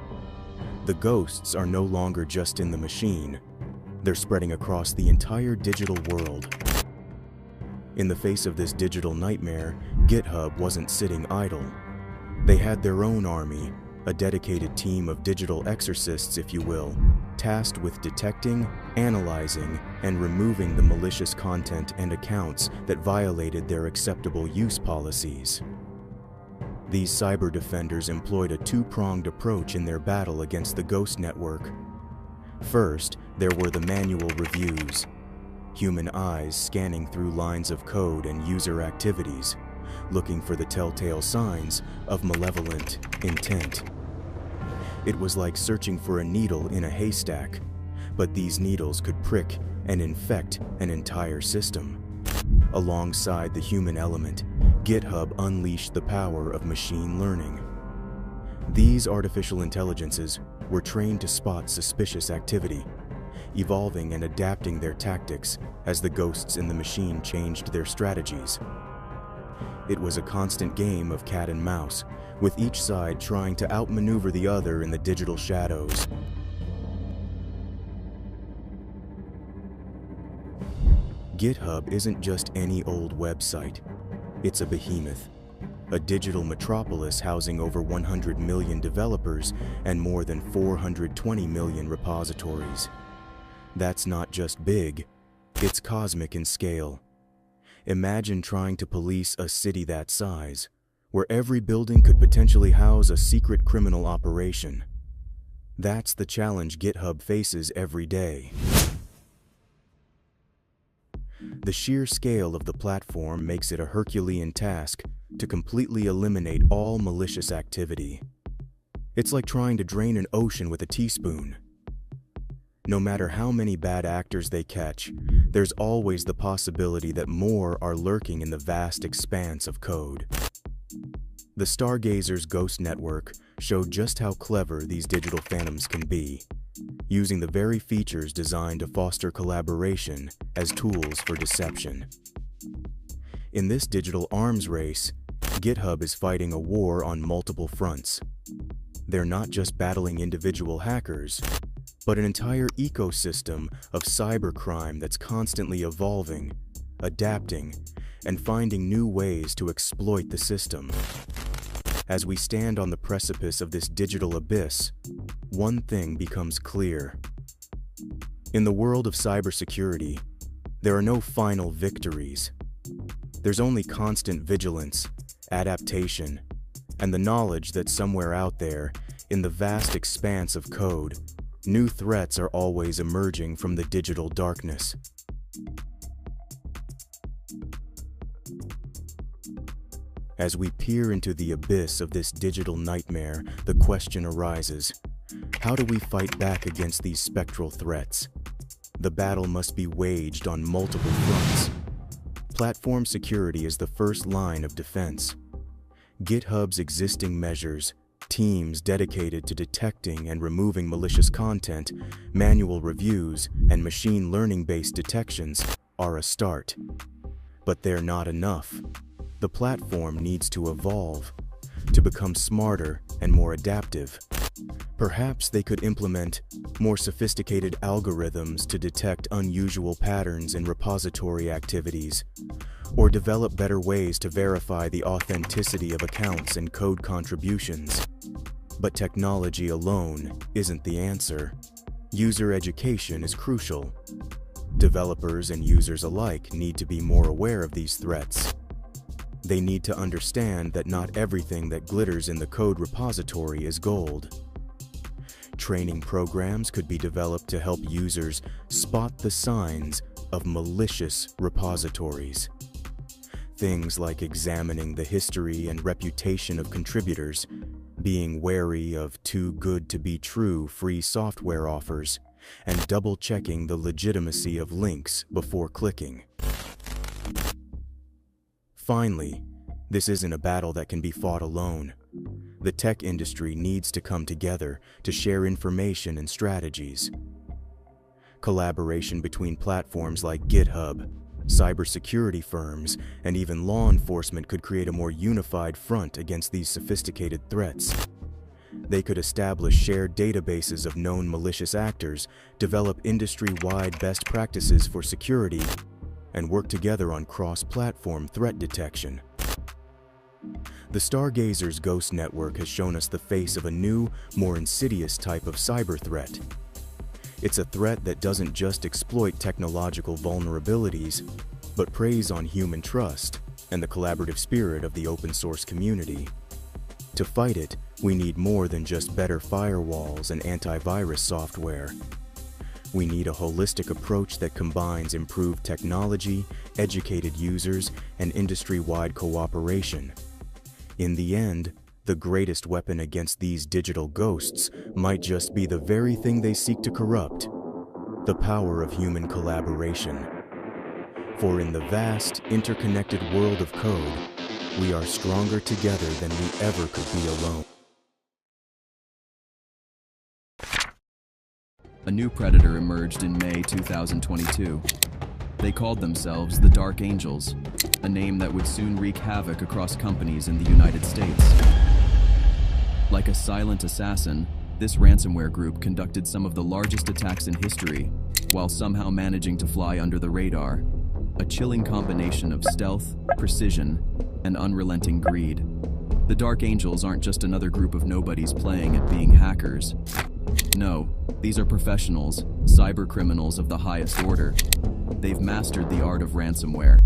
The ghosts are no longer just in the machine. They're spreading across the entire digital world. In the face of this digital nightmare, GitHub wasn't sitting idle. They had their own army, a dedicated team of digital exorcists, if you will, tasked with detecting, analyzing, and removing the malicious content and accounts that violated their acceptable use policies. These cyber defenders employed a two-pronged approach in their battle against the ghost network. First, there were the manual reviews, human eyes scanning through lines of code and user activities, looking for the telltale signs of malevolent intent. It was like searching for a needle in a haystack, but these needles could prick and infect an entire system. Alongside the human element, GitHub unleashed the power of machine learning. These artificial intelligences were trained to spot suspicious activity, evolving and adapting their tactics as the ghosts in the machine changed their strategies. It was a constant game of cat and mouse, with each side trying to outmaneuver the other in the digital shadows. GitHub isn't just any old website. It's a behemoth, a digital metropolis housing over 100 million developers and more than 420 million repositories. That's not just big, it's cosmic in scale. Imagine trying to police a city that size, where every building could potentially house a secret criminal operation. That's the challenge GitHub faces every day. The sheer scale of the platform makes it a Herculean task to completely eliminate all malicious activity. It's like trying to drain an ocean with a teaspoon. No matter how many bad actors they catch, there's always the possibility that more are lurking in the vast expanse of code. The Stargazer's Ghost Network showed just how clever these digital phantoms can be, using the very features designed to foster collaboration as tools for deception. In this digital arms race, GitHub is fighting a war on multiple fronts. They're not just battling individual hackers, but an entire ecosystem of cybercrime that's constantly evolving, adapting, and finding new ways to exploit the system. As we stand on the precipice of this digital abyss, one thing becomes clear. In the world of cybersecurity, there are no final victories. There's only constant vigilance, adaptation, and the knowledge that somewhere out there, In the vast expanse of code, new threats are always emerging from the digital darkness. As we peer into the abyss of this digital nightmare, the question arises: how do we fight back against these spectral threats? The battle must be waged on multiple fronts. Platform security is the first line of defense. GitHub's existing measures, teams dedicated to detecting and removing malicious content, manual reviews, and machine learning-based detections are a start. But they're not enough. The platform needs to evolve, to become smarter and more adaptive. Perhaps they could implement more sophisticated algorithms to detect unusual patterns in repository activities, or develop better ways to verify the authenticity of accounts and code contributions. But technology alone isn't the answer. User education is crucial. Developers and users alike need to be more aware of these threats. They need to understand that not everything that glitters in the code repository is gold. Training programs could be developed to help users spot the signs of malicious repositories. Things like examining the history and reputation of contributors, being wary of too-good-to-be-true free software offers, and double-checking the legitimacy of links before clicking. Finally, this isn't a battle that can be fought alone. The tech industry needs to come together to share information and strategies. Collaboration between platforms like GitHub, cybersecurity firms, and even law enforcement could create a more unified front against these sophisticated threats. They could establish shared databases of known malicious actors, develop industry-wide best practices for security, and work together on cross-platform threat detection. The Stargazer's Ghost Network has shown us the face of a new, more insidious type of cyber threat. It's a threat that doesn't just exploit technological vulnerabilities, but preys on human trust and the collaborative spirit of the open-source community. To fight it, we need more than just better firewalls and antivirus software. We need a holistic approach that combines improved technology, educated users, and industry-wide cooperation. In the end, the greatest weapon against these digital ghosts might just be the very thing they seek to corrupt: the power of human collaboration. For in the vast, interconnected world of code, we are stronger together than we ever could be alone. A new predator emerged in May 2022. They called themselves the Dark Angels, a name that would soon wreak havoc across companies in the United States. Like a silent assassin, this ransomware group conducted some of the largest attacks in history, while somehow managing to fly under the radar. A chilling combination of stealth, precision, and unrelenting greed. The Dark Angels aren't just another group of nobodies playing at being hackers. No, these are professionals, cyber criminals of the highest order. They've mastered the art of ransomware.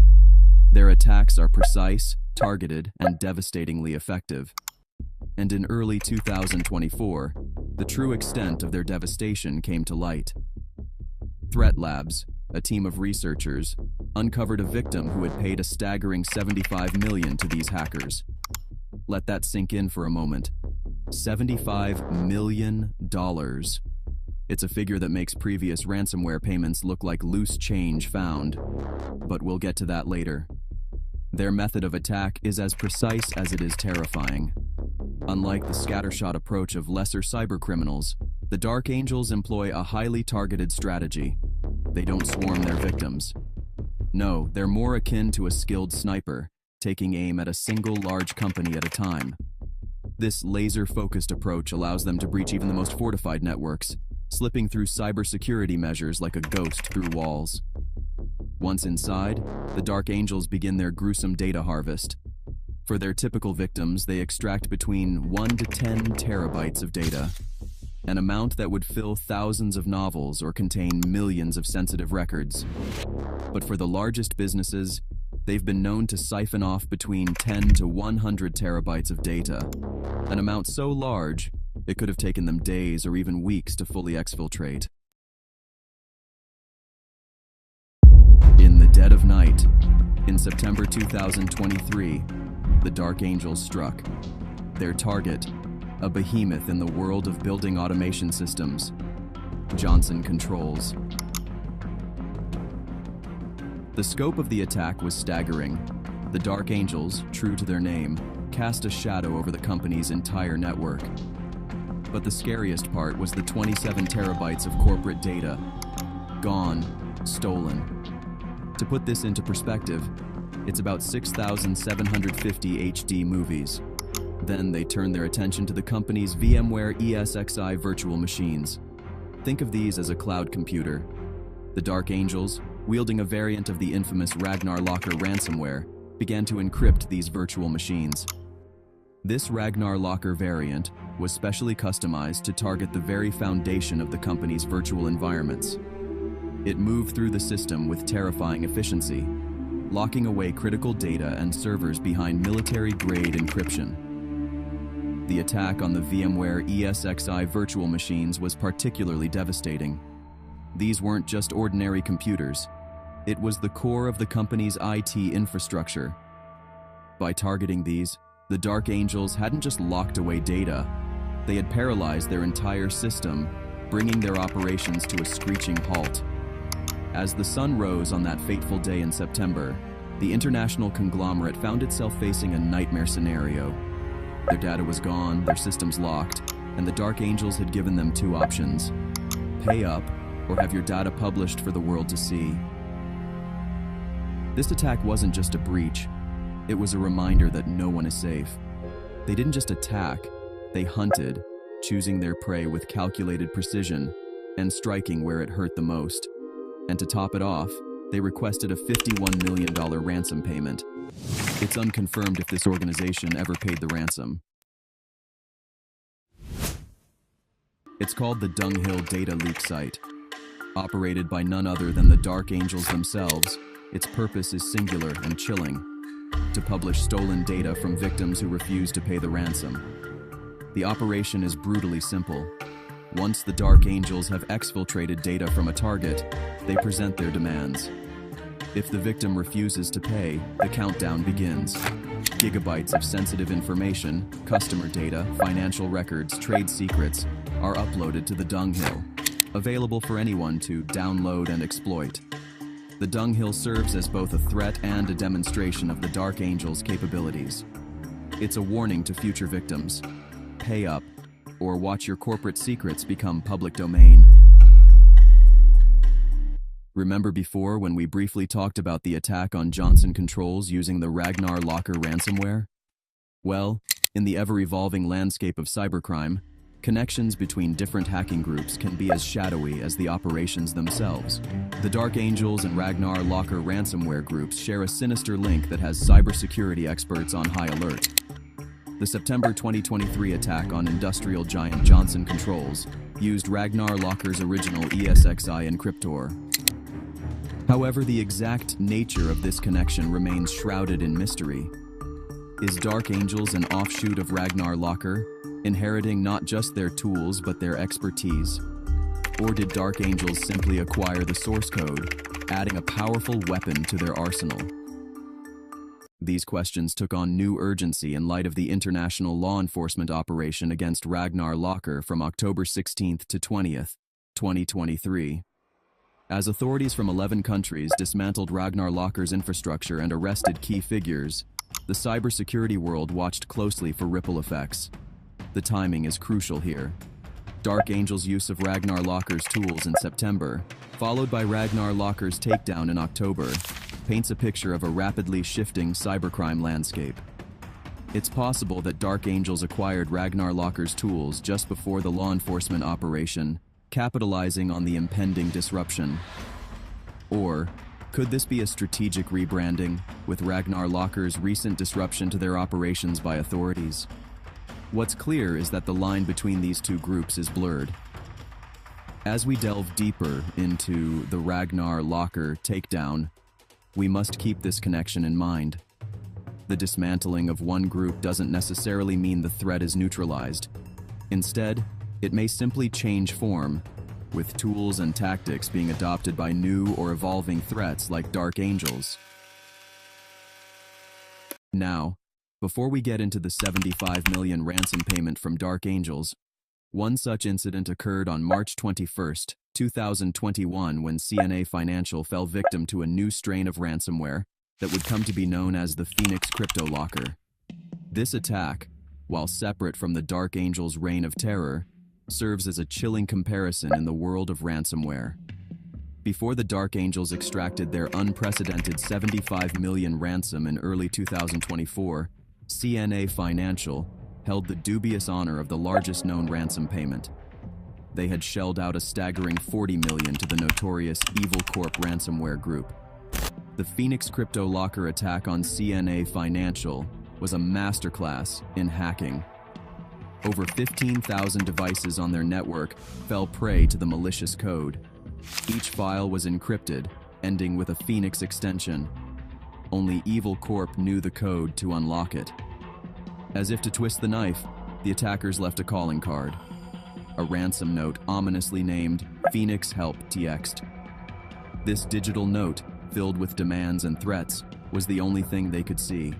Their attacks are precise, targeted, and devastatingly effective. And in early 2024, the true extent of their devastation came to light. Threat Labs, a team of researchers, uncovered a victim who had paid a staggering $75 million to these hackers. Let that sink in for a moment. $75 million. It's a figure that makes previous ransomware payments look like loose change found. But we'll get to that later. Their method of attack is as precise as it is terrifying. Unlike the scattershot approach of lesser cybercriminals, the Dark Angels employ a highly targeted strategy. They don't swarm their victims. No, they're more akin to a skilled sniper, taking aim at a single large company at a time. This laser-focused approach allows them to breach even the most fortified networks, slipping through cybersecurity measures like a ghost through walls. Once inside, the Dark Angels begin their gruesome data harvest. For their typical victims, they extract between 1 to 10 terabytes of data, an amount that would fill thousands of novels or contain millions of sensitive records. But for the largest businesses, they've been known to siphon off between 10 to 100 terabytes of data, an amount so large It could have taken them days or even weeks to fully exfiltrate. In the dead of night, in September 2023, the Dark Angels struck. Their target, a behemoth in the world of building automation systems, Johnson Controls. The scope of the attack was staggering. The Dark Angels, true to their name, cast a shadow over the company's entire network. But the scariest part was the 27 terabytes of corporate data. Gone, stolen. To put this into perspective, it's about 6,750 HD movies. Then they turned their attention to the company's VMware ESXi virtual machines. Think of these as a cloud computer. The Dark Angels, wielding a variant of the infamous Ragnar Locker ransomware, began to encrypt these virtual machines. This Ragnar Locker variant was specially customized to target the very foundation of the company's virtual environments. It moved through the system with terrifying efficiency, locking away critical data and servers behind military-grade encryption. The attack on the VMware ESXi virtual machines was particularly devastating. These weren't just ordinary computers. It was the core of the company's IT infrastructure. By targeting these, the Dark Angels hadn't just locked away data, they had paralyzed their entire system, bringing their operations to a screeching halt. As the sun rose on that fateful day in September, the international conglomerate found itself facing a nightmare scenario. Their data was gone, their systems locked, and the Dark Angels had given them two options: pay up, or have your data published for the world to see. This attack wasn't just a breach, it was a reminder that no one is safe. They didn't just attack, they hunted, choosing their prey with calculated precision and striking where it hurt the most. And to top it off, they requested a $51 million ransom payment. It's unconfirmed if this organization ever paid the ransom. It's called the Dunghill Data Leak Site. Operated by none other than the Dark Angels themselves, its purpose is singular and chilling: to publish stolen data from victims who refuse to pay the ransom. The operation is brutally simple. Once the Dark Angels have exfiltrated data from a target, they present their demands. If the victim refuses to pay, the countdown begins. Gigabytes of sensitive information, customer data, financial records, trade secrets are uploaded to the Dunghill, available for anyone to download and exploit. The Dunghill serves as both a threat and a demonstration of the Dark Angels' capabilities. It's a warning to future victims: pay up, or watch your corporate secrets become public domain. Remember before when we briefly talked about the attack on Johnson Controls using the Ragnar Locker ransomware? Well, in the ever-evolving landscape of cybercrime, connections between different hacking groups can be as shadowy as the operations themselves. The Dark Angels and Ragnar Locker ransomware groups share a sinister link that has cybersecurity experts on high alert. The September 2023 attack on industrial giant Johnson Controls used Ragnar Locker's original ESXi encryptor. However, the exact nature of this connection remains shrouded in mystery. Is Dark Angels an offshoot of Ragnar Locker, inheriting not just their tools but their expertise? Or did Dark Angels simply acquire the source code, adding a powerful weapon to their arsenal? These questions took on new urgency in light of the international law enforcement operation against Ragnar Locker from October 16th to 20th, 2023. As authorities from 11 countries dismantled Ragnar Locker's infrastructure and arrested key figures, the cybersecurity world watched closely for ripple effects. The timing is crucial here. Dark Angel's use of Ragnar Locker's tools in September, followed by Ragnar Locker's takedown in October, paints a picture of a rapidly shifting cybercrime landscape. It's possible that Dark Angels acquired Ragnar Locker's tools just before the law enforcement operation, capitalizing on the impending disruption. Or could this be a strategic rebranding, with Ragnar Locker's recent disruption to their operations by authorities? What's clear is that the line between these two groups is blurred. As we delve deeper into the Ragnar Locker takedown, we must keep this connection in mind. The dismantling of one group doesn't necessarily mean the threat is neutralized. Instead, it may simply change form, with tools and tactics being adopted by new or evolving threats like Dark Angels. Now, before we get into the $75 million ransom payment from Dark Angels, one such incident occurred on March 21, 2021, when CNA Financial fell victim to a new strain of ransomware that would come to be known as the Phoenix Crypto Locker. This attack, while separate from the Dark Angels' reign of terror, serves as a chilling comparison in the world of ransomware. Before the Dark Angels extracted their unprecedented $75 million ransom in early 2024, CNA Financial held the dubious honor of the largest known ransom payment. They had shelled out a staggering $40 million to the notorious Evil Corp ransomware group. The Phoenix Crypto Locker attack on CNA Financial was a masterclass in hacking. Over 15,000 devices on their network fell prey to the malicious code. Each file was encrypted, ending with a Phoenix extension. Only Evil Corp knew the code to unlock it. As if to twist the knife, the attackers left a calling card. A ransom note ominously named Phoenix Help TXT. This digital note, filled with demands and threats, was the only thing they could see.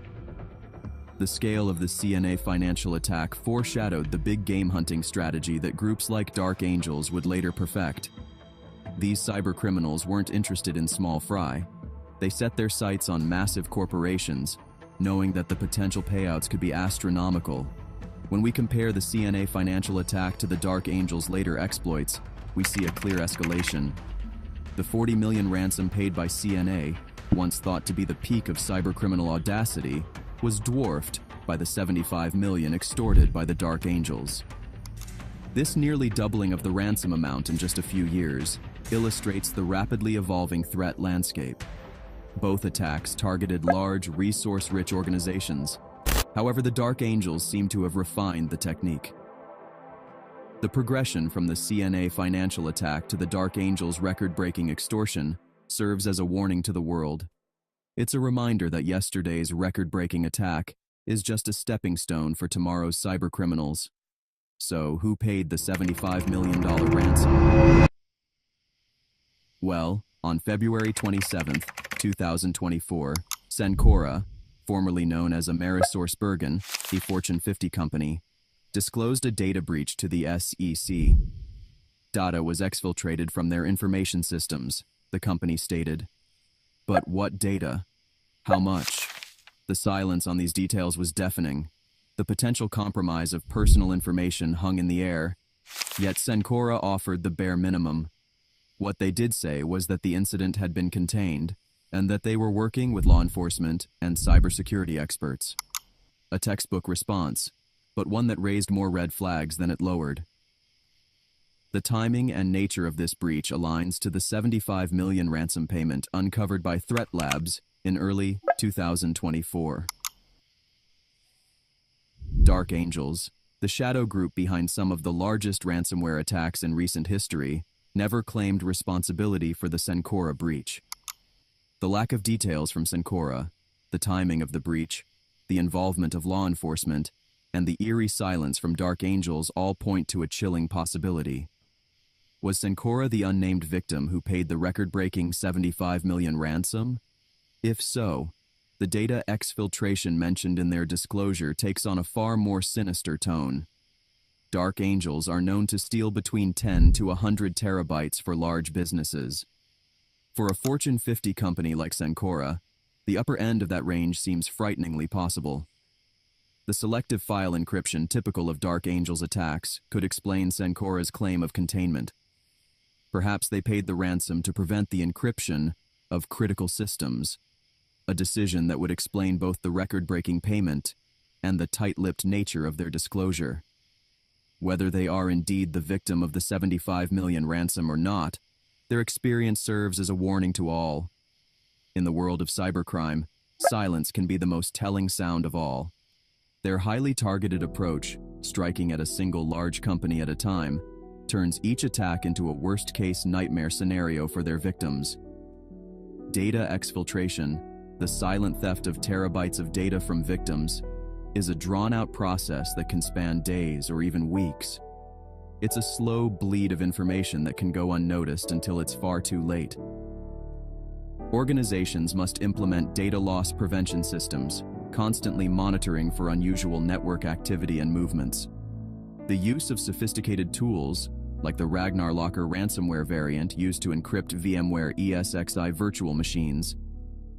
The scale of the CNA Financial attack foreshadowed the big game hunting strategy that groups like Dark Angels would later perfect. These cybercriminals weren't interested in small fry. They set their sights on massive corporations, knowing that the potential payouts could be astronomical. When we compare the CNA Financial attack to the Dark Angels' later exploits, we see a clear escalation. The $40 million ransom paid by CNA, once thought to be the peak of cybercriminal audacity, was dwarfed by the $75 million extorted by the Dark Angels. This nearly doubling of the ransom amount in just a few years illustrates the rapidly evolving threat landscape. Both attacks targeted large, resource-rich organizations. However, the Dark Angels seem to have refined the technique. The progression from the CNA Financial attack to the Dark Angels' record-breaking extortion serves as a warning to the world. It's a reminder that yesterday's record-breaking attack is just a stepping stone for tomorrow's cybercriminals. So, who paid the $75 million ransom? Well, on February 27, 2024, Cencora, formerly known as AmerisourceBergen, a Fortune 50 company, disclosed a data breach to the SEC. Data was exfiltrated from their information systems, the company stated. But what data? How much? The silence on these details was deafening. The potential compromise of personal information hung in the air, yet Cencora offered the bare minimum. What they did say was that the incident had been contained, and that they were working with law enforcement and cybersecurity experts. A textbook response, but one that raised more red flags than it lowered. The timing and nature of this breach aligns to the $75 million ransom payment uncovered by Threat Labs in early 2024. Dark Angels, the shadow group behind some of the largest ransomware attacks in recent history, never claimed responsibility for the Cencora breach. The lack of details from Cencora, the timing of the breach, the involvement of law enforcement, and the eerie silence from Dark Angels all point to a chilling possibility. Was Cencora the unnamed victim who paid the record-breaking $75 million ransom? If so, the data exfiltration mentioned in their disclosure takes on a far more sinister tone. Dark Angels are known to steal between 10 to 100 terabytes for large businesses. For a Fortune 50 company like Cencora, the upper end of that range seems frighteningly possible. The selective file encryption typical of Dark Angels' attacks could explain Cencora's claim of containment. Perhaps they paid the ransom to prevent the encryption of critical systems, a decision that would explain both the record-breaking payment and the tight-lipped nature of their disclosure. Whether they are indeed the victim of the $75 million ransom or not, their experience serves as a warning to all. In the world of cybercrime, silence can be the most telling sound of all. Their highly targeted approach, striking at a single large company at a time, turns each attack into a worst-case nightmare scenario for their victims. Data exfiltration, the silent theft of terabytes of data from victims, is a drawn-out process that can span days or even weeks. It's a slow bleed of information that can go unnoticed until it's far too late. Organizations must implement data loss prevention systems, constantly monitoring for unusual network activity and movements. The use of sophisticated tools, like the Ragnar Locker ransomware variant used to encrypt VMware ESXi virtual machines,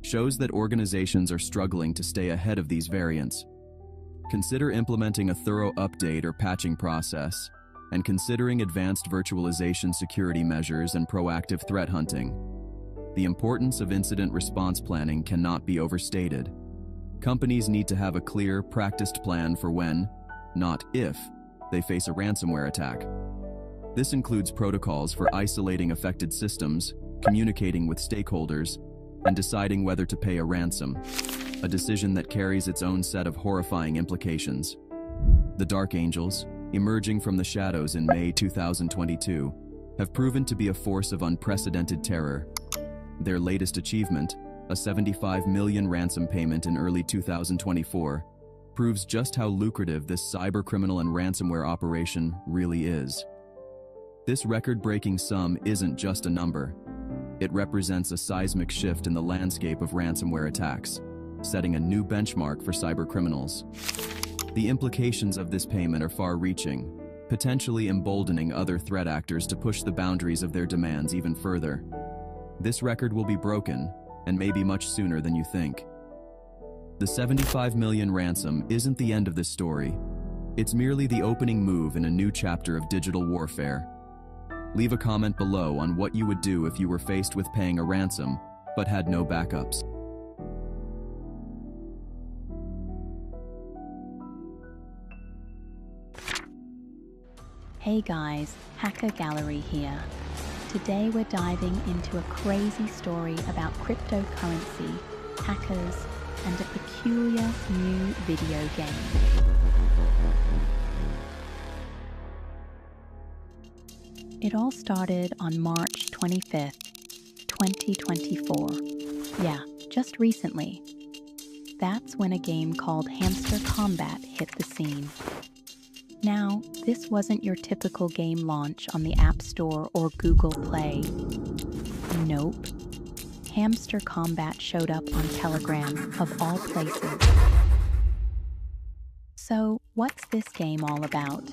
shows that organizations are struggling to stay ahead of these variants. Consider implementing a thorough update or patching process, and considering advanced virtualization security measures and proactive threat hunting. The importance of incident response planning cannot be overstated. Companies need to have a clear, practiced plan for when, not if, they face a ransomware attack. This includes protocols for isolating affected systems, communicating with stakeholders, and deciding whether to pay a ransom, a decision that carries its own set of horrifying implications. The Dark Angels, emerging from the shadows in May 2022, have proven to be a force of unprecedented terror. Their latest achievement, a $75 million ransom payment in early 2024, proves just how lucrative this cybercriminal and ransomware operation really is. This record-breaking sum isn't just a number. It represents a seismic shift in the landscape of ransomware attacks, setting a new benchmark for cybercriminals. The implications of this payment are far-reaching, potentially emboldening other threat actors to push the boundaries of their demands even further. This record will be broken, and maybe much sooner than you think. The $75 million ransom isn't the end of this story. It's merely the opening move in a new chapter of digital warfare. Leave a comment below on what you would do if you were faced with paying a ransom, but had no backups. Hey guys, Hacker Gallery here. Today we're diving into a crazy story about cryptocurrency, hackers, and a peculiar new video game. It all started on March 25th, 2024. Yeah, just recently. That's when a game called Hamster Combat hit the scene. Now, this wasn't your typical game launch on the App Store or Google Play. Nope. Hamster Combat showed up on Telegram, of all places. So, what's this game all about?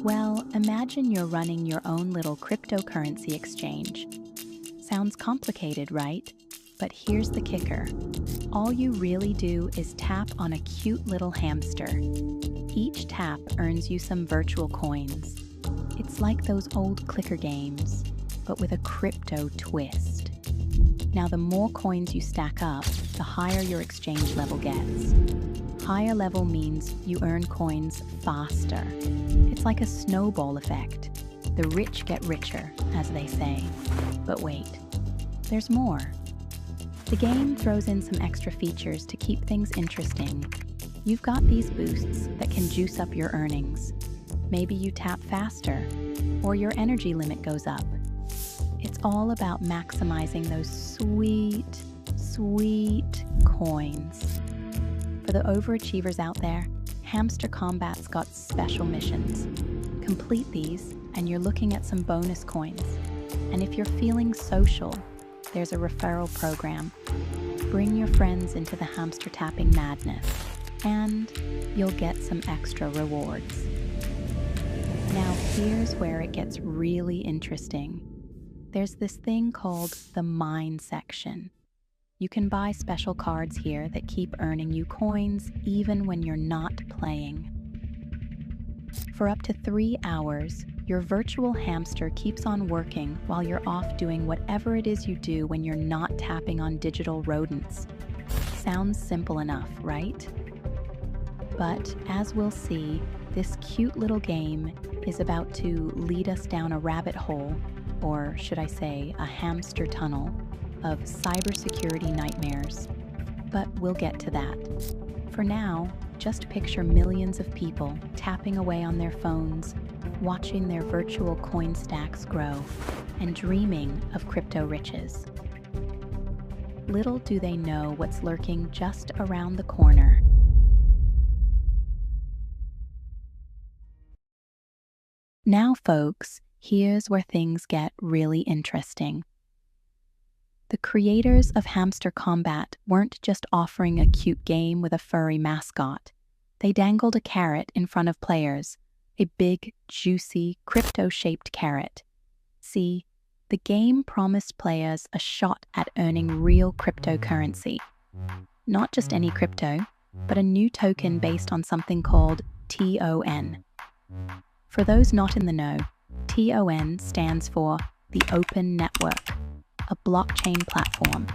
Well, imagine you're running your own little cryptocurrency exchange. Sounds complicated, right? But here's the kicker. All you really do is tap on a cute little hamster. Each tap earns you some virtual coins. It's like those old clicker games, but with a crypto twist. Now, the more coins you stack up, the higher your exchange level gets. Higher level means you earn coins faster. It's like a snowball effect. The rich get richer, as they say. But wait, there's more. The game throws in some extra features to keep things interesting. You've got these boosts that can juice up your earnings. Maybe you tap faster, or your energy limit goes up. It's all about maximizing those sweet, sweet coins. For the overachievers out there, Hamster Combat's got special missions. Complete these, and you're looking at some bonus coins. And if you're feeling social, there's a referral program. Bring your friends into the hamster tapping madness, and you'll get some extra rewards. Now here's where it gets really interesting. There's this thing called the Mine section. You can buy special cards here that keep earning you coins even when you're not playing. For up to 3 hours, your virtual hamster keeps on working while you're off doing whatever it is you do when you're not tapping on digital rodents. Sounds simple enough, right? But as we'll see, this cute little game is about to lead us down a rabbit hole, or should I say a hamster tunnel, of cybersecurity nightmares. But we'll get to that. For now, just picture millions of people tapping away on their phones, watching their virtual coin stacks grow, and dreaming of crypto riches. Little do they know what's lurking just around the corner. Now, folks, here's where things get really interesting. The creators of Hamster Combat weren't just offering a cute game with a furry mascot. They dangled a carrot in front of players, a big, juicy, crypto-shaped carrot. See, the game promised players a shot at earning real cryptocurrency. Not just any crypto, but a new token based on something called TON. For those not in the know, TON stands for the Open Network, a blockchain platform.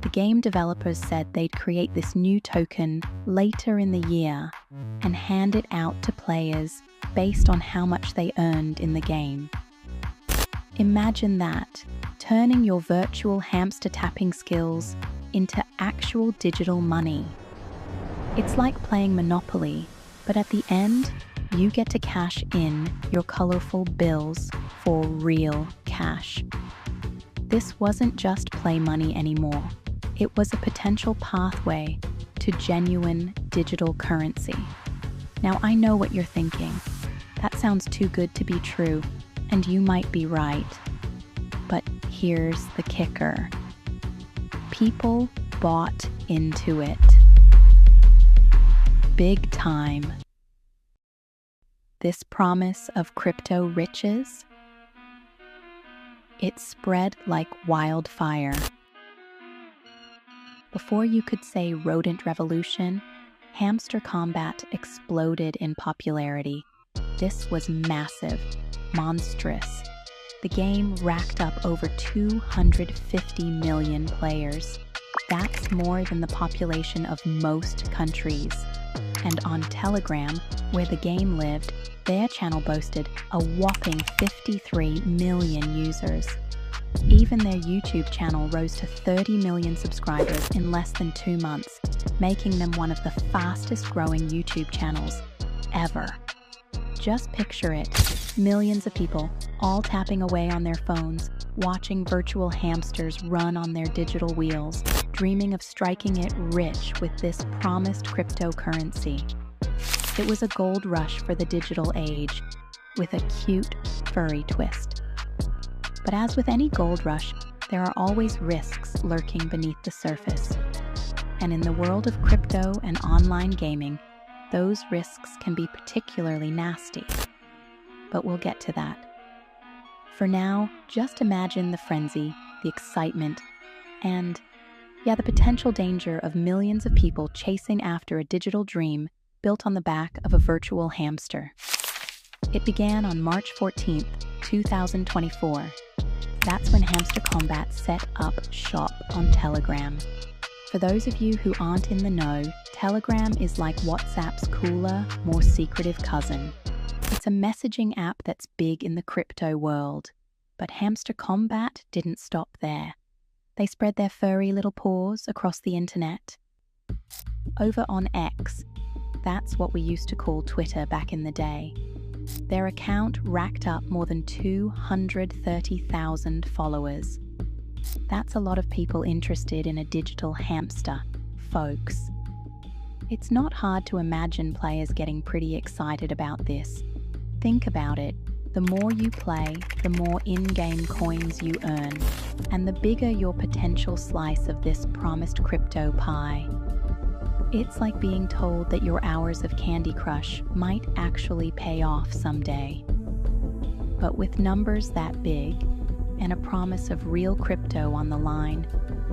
The game developers said they'd create this new token later in the year and hand it out to players based on how much they earned in the game. Imagine that, turning your virtual hamster tapping skills into actual digital money. It's like playing Monopoly, but at the end, you get to cash in your colorful bills for real cash. This wasn't just play money anymore. It was a potential pathway to genuine digital currency. Now, I know what you're thinking. That sounds too good to be true, and you might be right. But here's the kicker. People bought into it. Big time. This promise of crypto riches, it spread like wildfire. Before you could say rodent revolution, Hamster Combat exploded in popularity. This was massive, monstrous. The game racked up over 250 million players. That's more than the population of most countries. And on Telegram, where the game lived, their channel boasted a whopping 53 million users. Even their YouTube channel rose to 30 million subscribers in less than 2 months, making them one of the fastest growing YouTube channels ever. Just picture it, millions of people all tapping away on their phones, watching virtual hamsters run on their digital wheels, dreaming of striking it rich with this promised cryptocurrency. It was a gold rush for the digital age, with a cute, furry twist. But as with any gold rush, there are always risks lurking beneath the surface. And in the world of crypto and online gaming, those risks can be particularly nasty. But we'll get to that. For now, just imagine the frenzy, the excitement, and, the potential danger of millions of people chasing after a digital dream built on the back of a virtual hamster. It began on March 14th, 2024. That's when Hamster Combat set up shop on Telegram. For those of you who aren't in the know, Telegram is like WhatsApp's cooler, more secretive cousin. It's a messaging app that's big in the crypto world. But Hamster Combat didn't stop there. They spread their furry little paws across the internet. Over on X, that's what we used to call Twitter back in the day, their account racked up more than 230,000 followers. That's a lot of people interested in a digital hamster, folks. It's not hard to imagine players getting pretty excited about this. Think about it. The more you play, the more in-game coins you earn, and the bigger your potential slice of this promised crypto pie. It's like being told that your hours of Candy Crush might actually pay off someday. But with numbers that big, and a promise of real crypto on the line,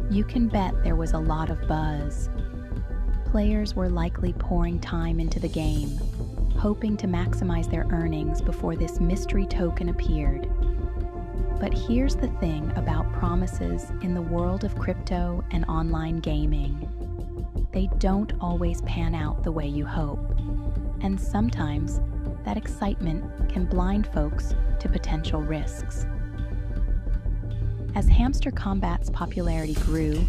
you can bet there was a lot of buzz. Players were likely pouring time into the game, hoping to maximize their earnings before this mystery token appeared. But here's the thing about promises in the world of crypto and online gaming. They don't always pan out the way you hope. And sometimes, that excitement can blind folks to potential risks. As Hamster Combat's popularity grew,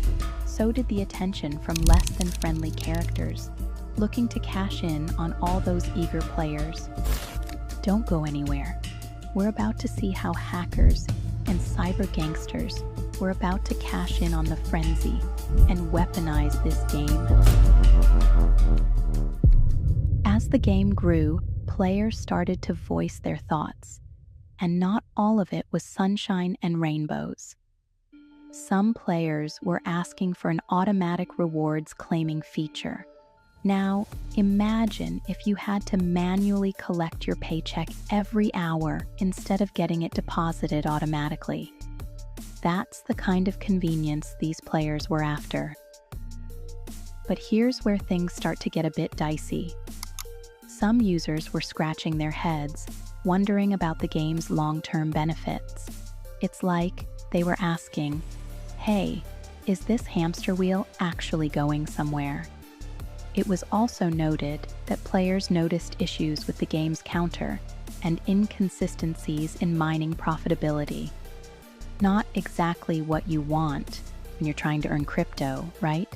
so did the attention from less than friendly characters, looking to cash in on all those eager players. Don't go anywhere. We're about to see how hackers and cyber gangsters were about to cash in on the frenzy and weaponize this game. As the game grew, players started to voice their thoughts, and not all of it was sunshine and rainbows. Some players were asking for an automatic rewards claiming feature. Now, imagine if you had to manually collect your paycheck every hour instead of getting it deposited automatically. That's the kind of convenience these players were after. But here's where things start to get a bit dicey. Some users were scratching their heads, wondering about the game's long-term benefits. It's like they were asking, "Hey, is this hamster wheel actually going somewhere?" It was also noted that players noticed issues with the game's counter and inconsistencies in mining profitability. Not exactly what you want when you're trying to earn crypto, right?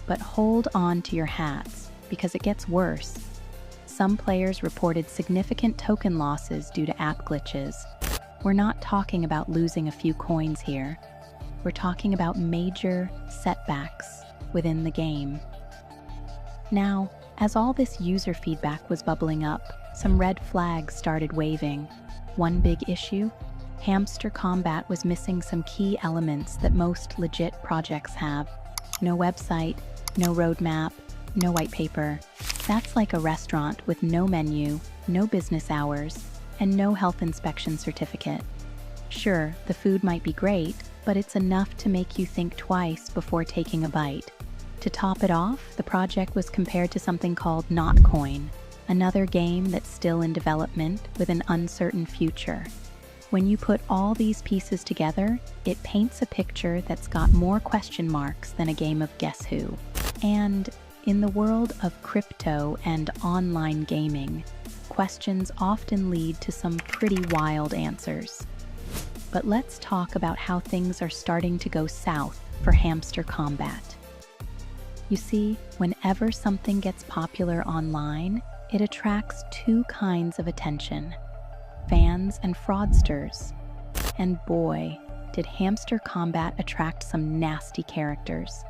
But hold on to your hats, because it gets worse. Some players reported significant token losses due to app glitches. We're not talking about losing a few coins here. We're talking about major setbacks within the game. Now, as all this user feedback was bubbling up, some red flags started waving. One big issue? Hamster Combat was missing some key elements that most legit projects have. No website, no roadmap, no white paper. That's like a restaurant with no menu, no business hours, and no health inspection certificate. Sure, the food might be great, but it's enough to make you think twice before taking a bite. To top it off, the project was compared to something called Notcoin, another game that's still in development with an uncertain future. When you put all these pieces together, it paints a picture that's got more question marks than a game of Guess Who. And in the world of crypto and online gaming, questions often lead to some pretty wild answers. But let's talk about how things are starting to go south for Hamster Combat. You see, whenever something gets popular online, it attracts two kinds of attention: fans and fraudsters. And boy, did Hamster Combat attract some nasty characters.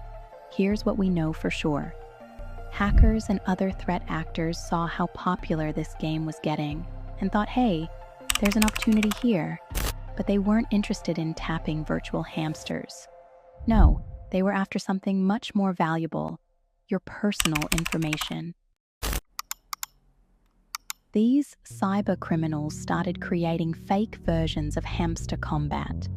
Here's what we know for sure. Hackers and other threat actors saw how popular this game was getting and thought, hey, there's an opportunity here. But they weren't interested in tapping virtual hamsters. No, they were after something much more valuable: your personal information. These cybercriminals started creating fake versions of Hamster Combat.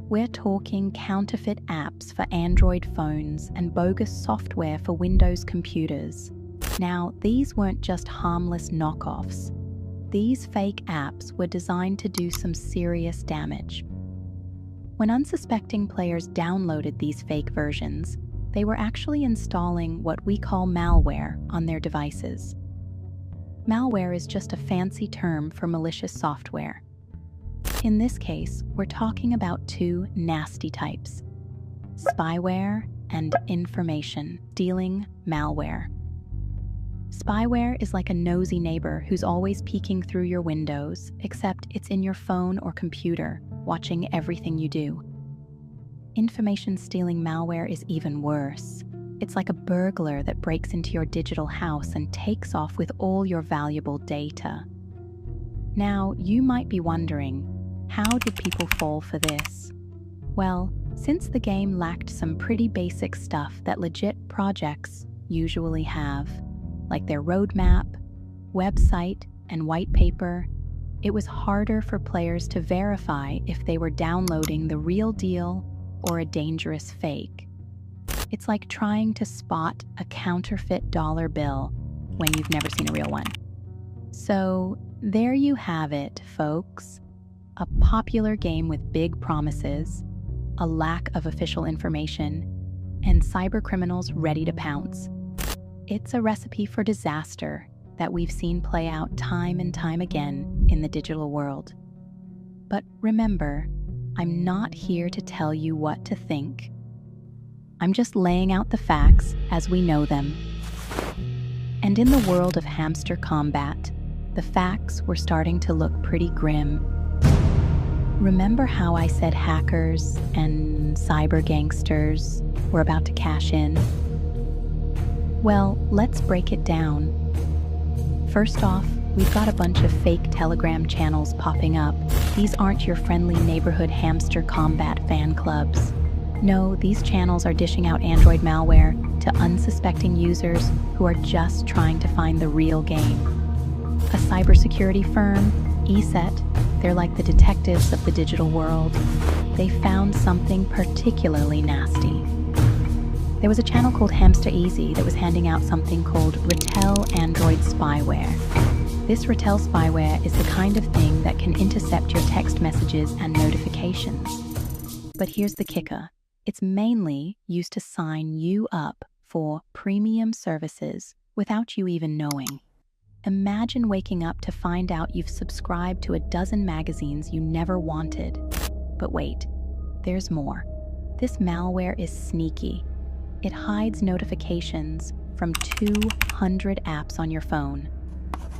We're talking counterfeit apps for Android phones and bogus software for Windows computers. Now, these weren't just harmless knockoffs. These fake apps were designed to do some serious damage. When unsuspecting players downloaded these fake versions, they were actually installing what we call malware on their devices. Malware is just a fancy term for malicious software. In this case, we're talking about two nasty types: spyware and information stealing malware. Spyware is like a nosy neighbor who's always peeking through your windows, except it's in your phone or computer, watching everything you do. Information-stealing malware is even worse. It's like a burglar that breaks into your digital house and takes off with all your valuable data. Now, you might be wondering, how did people fall for this? Well, since the game lacked some pretty basic stuff that legit projects usually have, like their roadmap, website, and white paper, it was harder for players to verify if they were downloading the real deal or a dangerous fake. It's like trying to spot a counterfeit dollar bill when you've never seen a real one. So, there you have it, folks. A popular game with big promises, a lack of official information, and cybercriminals ready to pounce. It's a recipe for disaster that we've seen play out time and time again in the digital world. But remember, I'm not here to tell you what to think. I'm just laying out the facts as we know them. And in the world of Hamster Combat, the facts were starting to look pretty grim. Remember how I said hackers and cyber gangsters were about to cash in? Well, let's break it down. First off, we've got a bunch of fake Telegram channels popping up. These aren't your friendly neighborhood hamster combat fan clubs. No, these channels are dishing out Android malware to unsuspecting users who are just trying to find the real game. A cybersecurity firm, ESET, they're like the detectives of the digital world. They found something particularly nasty. There was a channel called Hamster Easy that was handing out something called Ratel Android spyware. This Ratel spyware is the kind of thing that can intercept your text messages and notifications. But here's the kicker. It's mainly used to sign you up for premium services without you even knowing. Imagine waking up to find out you've subscribed to a dozen magazines you never wanted. But wait, there's more. This malware is sneaky. It hides notifications from 200 apps on your phone.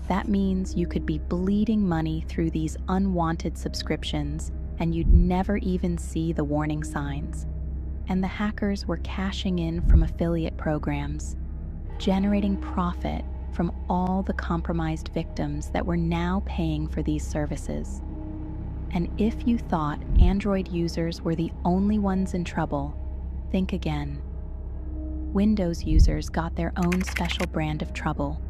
That means you could be bleeding money through these unwanted subscriptions and you'd never even see the warning signs. And the hackers were cashing in from affiliate programs, generating profit from all the compromised victims that were now paying for these services. And if you thought Android users were the only ones in trouble, think again. Windows users got their own special brand of trouble.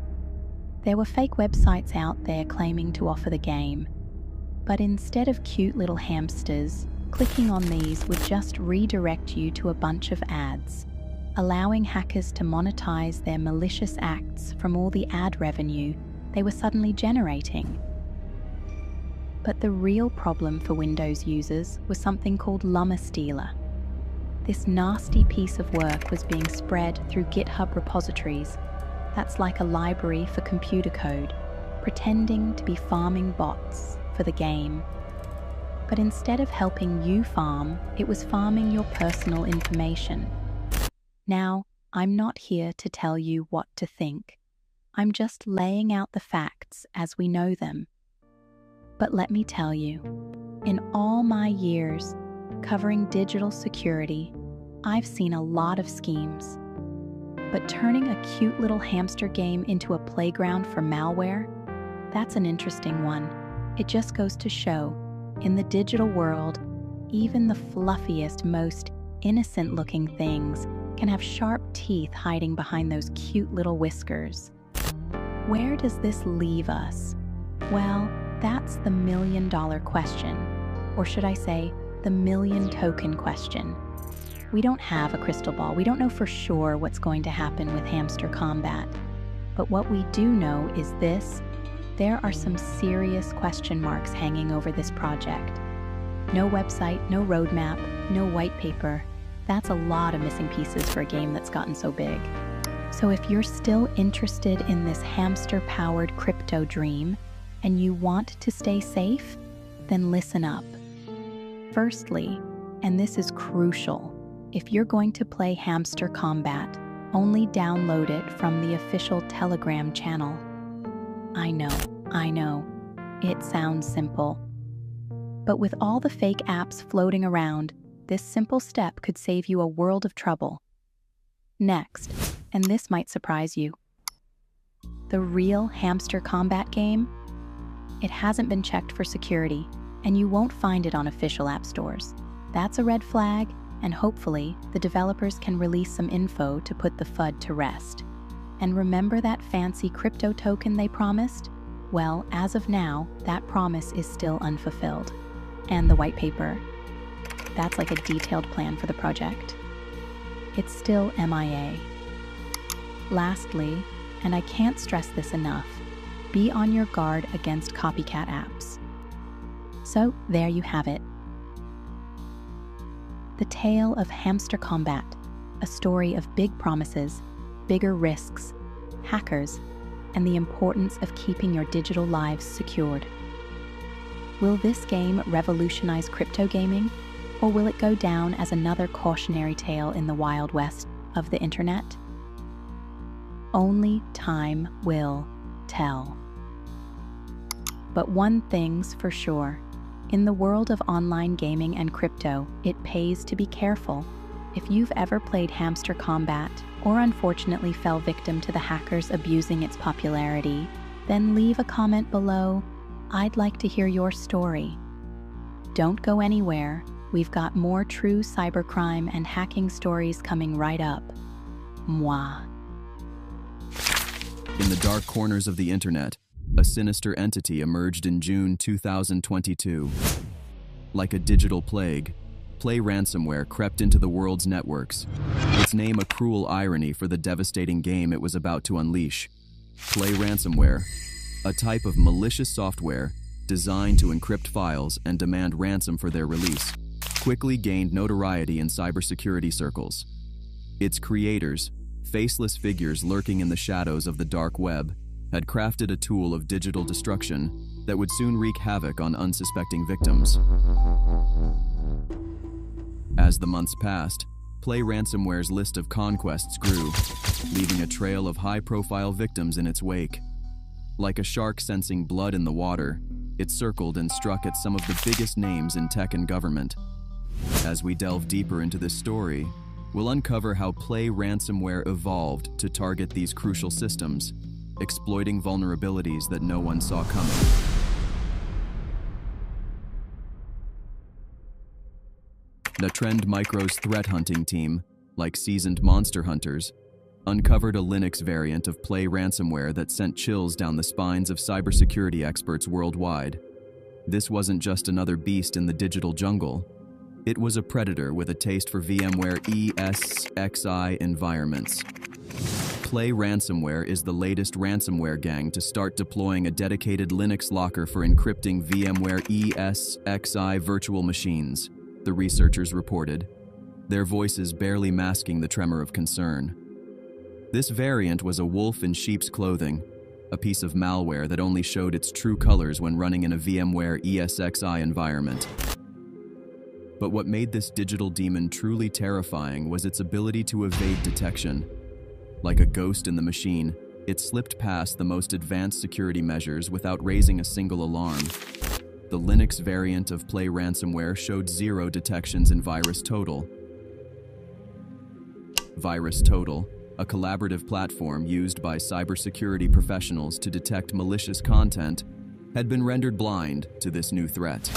There were fake websites out there claiming to offer the game, but instead of cute little hamsters, clicking on these would just redirect you to a bunch of ads, allowing hackers to monetize their malicious acts from all the ad revenue they were suddenly generating. But the real problem for Windows users was something called Lumberstealer. This nasty piece of work was being spread through GitHub repositories. That's like a library for computer code, pretending to be farming bots for the game. But instead of helping you farm, it was farming your personal information. Now, I'm not here to tell you what to think. I'm just laying out the facts as we know them. But let me tell you, in all my years covering digital security, I've seen a lot of schemes. But turning a cute little hamster game into a playground for malware, that's an interesting one. It just goes to show, in the digital world, even the fluffiest, most innocent-looking things can have sharp teeth hiding behind those cute little whiskers. Where does this leave us? Well, that's the million-dollar question. Or should I say, the million-token question. We don't have a crystal ball. We don't know for sure what's going to happen with hamster combat. But what we do know is this: there are some serious question marks hanging over this project. No website, no roadmap, no white paper. That's a lot of missing pieces for a game that's gotten so big. So if you're still interested in this hamster-powered crypto dream and you want to stay safe, then listen up. Firstly, and this is crucial, if you're going to play Hamster Combat, only download it from the official Telegram channel. I know, it sounds simple. But with all the fake apps floating around, this simple step could save you a world of trouble. Next, and this might surprise you, the real Hamster Combat game? It hasn't been checked for security, and you won't find it on official app stores. That's a red flag, and hopefully, the developers can release some info to put the FUD to rest. And remember that fancy crypto token they promised? Well, as of now, that promise is still unfulfilled. And the white paper, that's like a detailed plan for the project. It's still MIA. Lastly, and I can't stress this enough, be on your guard against copycat apps. So there you have it. The tale of Hamster Combat, a story of big promises, bigger risks, hackers, and the importance of keeping your digital lives secured. Will this game revolutionize crypto gaming, or will it go down as another cautionary tale in the Wild West of the internet? Only time will tell. But one thing's for sure. In the world of online gaming and crypto, it pays to be careful. If you've ever played Hamster Combat, or unfortunately fell victim to the hackers abusing its popularity, Then leave a comment below. I'd like to hear your story. Don't go anywhere. We've got more true cybercrime and hacking stories coming right up. Mwah. In the dark corners of the internet, a sinister entity emerged in June 2022. Like a digital plague, Play ransomware crept into the world's networks, its name a cruel irony for the devastating game it was about to unleash. Play ransomware, a type of malicious software designed to encrypt files and demand ransom for their release, quickly gained notoriety in cybersecurity circles. Its creators, faceless figures lurking in the shadows of the dark web, had crafted a tool of digital destruction that would soon wreak havoc on unsuspecting victims. As the months passed, Play ransomware's list of conquests grew, leaving a trail of high-profile victims in its wake. Like a shark sensing blood in the water, it circled and struck at some of the biggest names in tech and government. As we delve deeper into this story, we'll uncover how Play ransomware evolved to target these crucial systems, exploiting vulnerabilities that no one saw coming. The Trend Micro's threat hunting team, like seasoned monster hunters, uncovered a Linux variant of Play ransomware that sent chills down the spines of cybersecurity experts worldwide. This wasn't just another beast in the digital jungle. It was a predator with a taste for VMware ESXi environments. Play ransomware is the latest ransomware gang to start deploying a dedicated Linux locker for encrypting VMware ESXi virtual machines, the researchers reported, their voices barely masking the tremor of concern. This variant was a wolf in sheep's clothing, a piece of malware that only showed its true colors when running in a VMware ESXi environment. But what made this digital demon truly terrifying was its ability to evade detection. Like a ghost in the machine, it slipped past the most advanced security measures without raising a single alarm. The Linux variant of Play ransomware showed 0 detections in VirusTotal. VirusTotal, a collaborative platform used by cybersecurity professionals to detect malicious content, had been rendered blind to this new threat.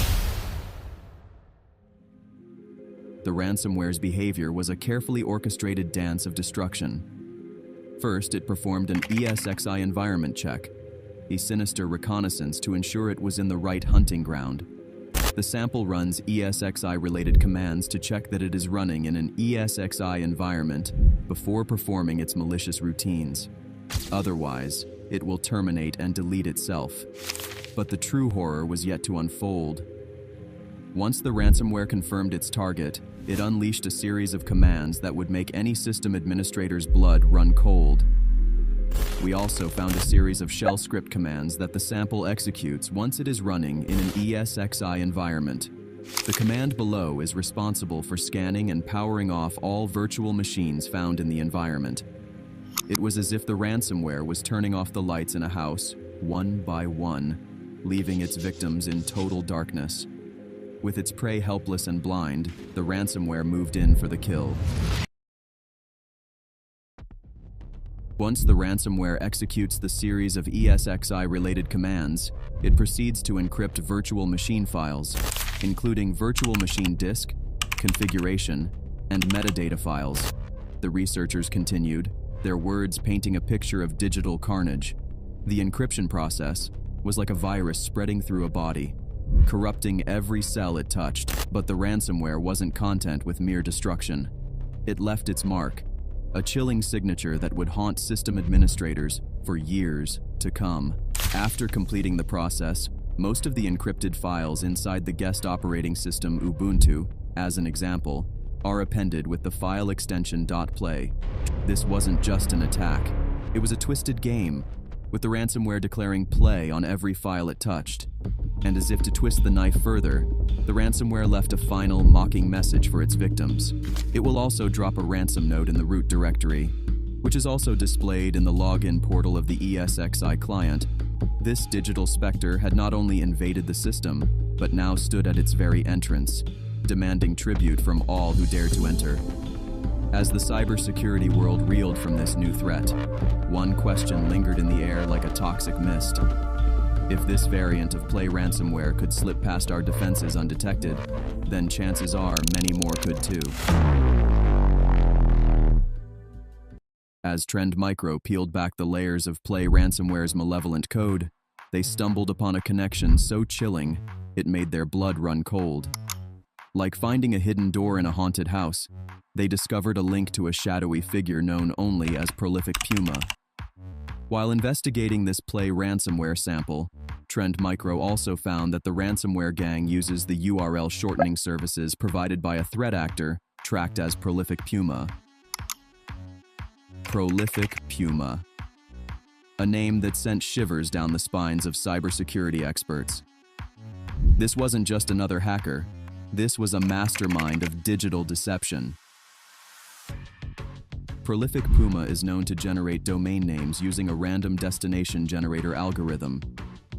The ransomware's behavior was a carefully orchestrated dance of destruction. First, it performed an ESXi environment check, a sinister reconnaissance to ensure it was in the right hunting ground. The sample runs ESXi-related commands to check that it is running in an ESXi environment before performing its malicious routines. Otherwise, it will terminate and delete itself. But the true horror was yet to unfold. Once the ransomware confirmed its target, it unleashed a series of commands that would make any system administrator's blood run cold. We also found a series of shell script commands that the sample executes once it is running in an ESXi environment. The command below is responsible for scanning and powering off all virtual machines found in the environment. It was as if the ransomware was turning off the lights in a house, one by one, leaving its victims in total darkness. With its prey helpless and blind, the ransomware moved in for the kill. Once the ransomware executes the series of ESXi-related commands, it proceeds to encrypt virtual machine files, including virtual machine disk, configuration, and metadata files. The researchers continued, their words painting a picture of digital carnage. The encryption process was like a virus spreading through a body, corrupting every cell it touched. But the ransomware wasn't content with mere destruction. It left its mark, a chilling signature that would haunt system administrators for years to come. After completing the process, most of the encrypted files inside the guest operating system Ubuntu, as an example, are appended with the file extension .play. This wasn't just an attack. It was a twisted game, with the ransomware declaring play on every file it touched. And as if to twist the knife further, the ransomware left a final, mocking message for its victims. It will also drop a ransom note in the root directory, which is also displayed in the login portal of the ESXi client. This digital specter had not only invaded the system, but now stood at its very entrance, demanding tribute from all who dared to enter. As the cybersecurity world reeled from this new threat, one question lingered in the air like a toxic mist. If this variant of Play ransomware could slip past our defenses undetected, then chances are many more could too. As Trend Micro peeled back the layers of Play ransomware's malevolent code, they stumbled upon a connection so chilling, it made their blood run cold. Like finding a hidden door in a haunted house, they discovered a link to a shadowy figure known only as Prolific Puma. While investigating this Play ransomware sample, Trend Micro also found that the ransomware gang uses the URL shortening services provided by a threat actor tracked as Prolific Puma. Prolific Puma. A name that sent shivers down the spines of cybersecurity experts. This wasn't just another hacker. This was a mastermind of digital deception. Prolific Puma is known to generate domain names using a random destination generator algorithm.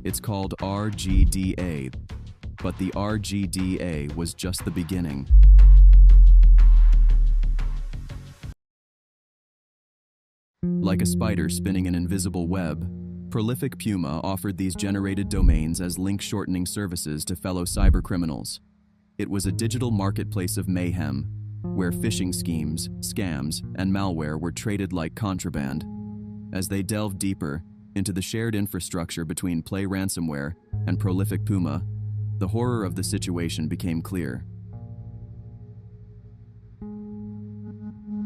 It's called RGDA, but the RGDA was just the beginning. Like a spider spinning an invisible web, Prolific Puma offered these generated domains as link shortening services to fellow cybercriminals. It was a digital marketplace of mayhem, where phishing schemes, scams, and malware were traded like contraband. As they delved deeper into the shared infrastructure between Play ransomware and Prolific Puma, the horror of the situation became clear.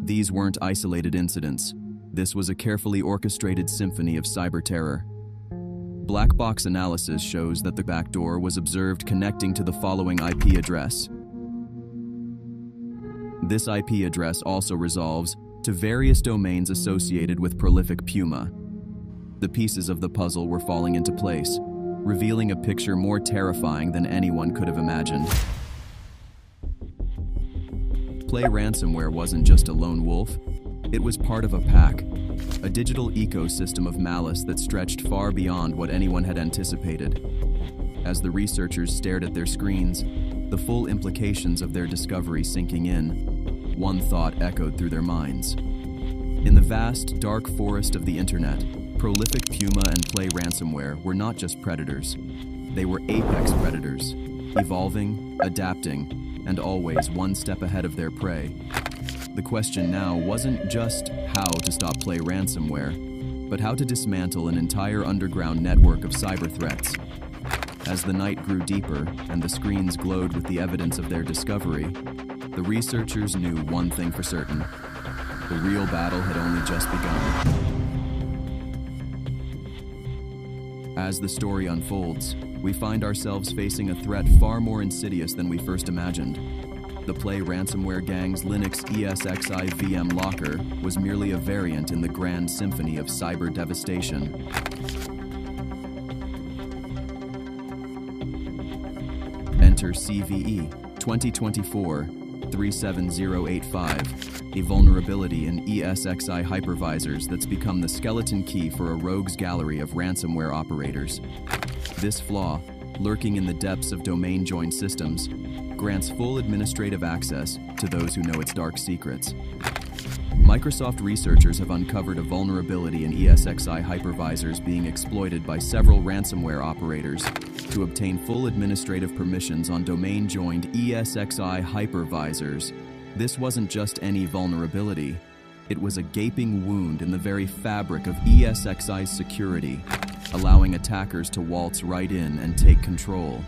These weren't isolated incidents. This was a carefully orchestrated symphony of cyber terror. Black box analysis shows that the backdoor was observed connecting to the following IP address. This IP address also resolves to various domains associated with Prolific Puma. The pieces of the puzzle were falling into place, revealing a picture more terrifying than anyone could have imagined. Play ransomware wasn't just a lone wolf. It was part of a pack, a digital ecosystem of malice that stretched far beyond what anyone had anticipated. As the researchers stared at their screens, the full implications of their discovery sinking in, one thought echoed through their minds. In the vast, dark forest of the internet, Prolific Puma and Play ransomware were not just predators. They were apex predators, evolving, adapting, and always one step ahead of their prey. The question now wasn't just how to stop Play ransomware, but how to dismantle an entire underground network of cyber threats. As the night grew deeper and the screens glowed with the evidence of their discovery, the researchers knew one thing for certain: the real battle had only just begun. As the story unfolds, we find ourselves facing a threat far more insidious than we first imagined. The Play ransomware gang's Linux ESXi VM locker was merely a variant in the grand symphony of cyber devastation. Enter CVE 2024-37085, a vulnerability in ESXi hypervisors that's become the skeleton key for a rogues gallery of ransomware operators. This flaw, lurking in the depths of domain-joined systems, grants full administrative access to those who know its dark secrets. Microsoft researchers have uncovered a vulnerability in ESXi hypervisors being exploited by several ransomware operators to obtain full administrative permissions on domain-joined ESXi hypervisors. This wasn't just any vulnerability. It was a gaping wound in the very fabric of ESXi's security, allowing attackers to waltz right in and take control.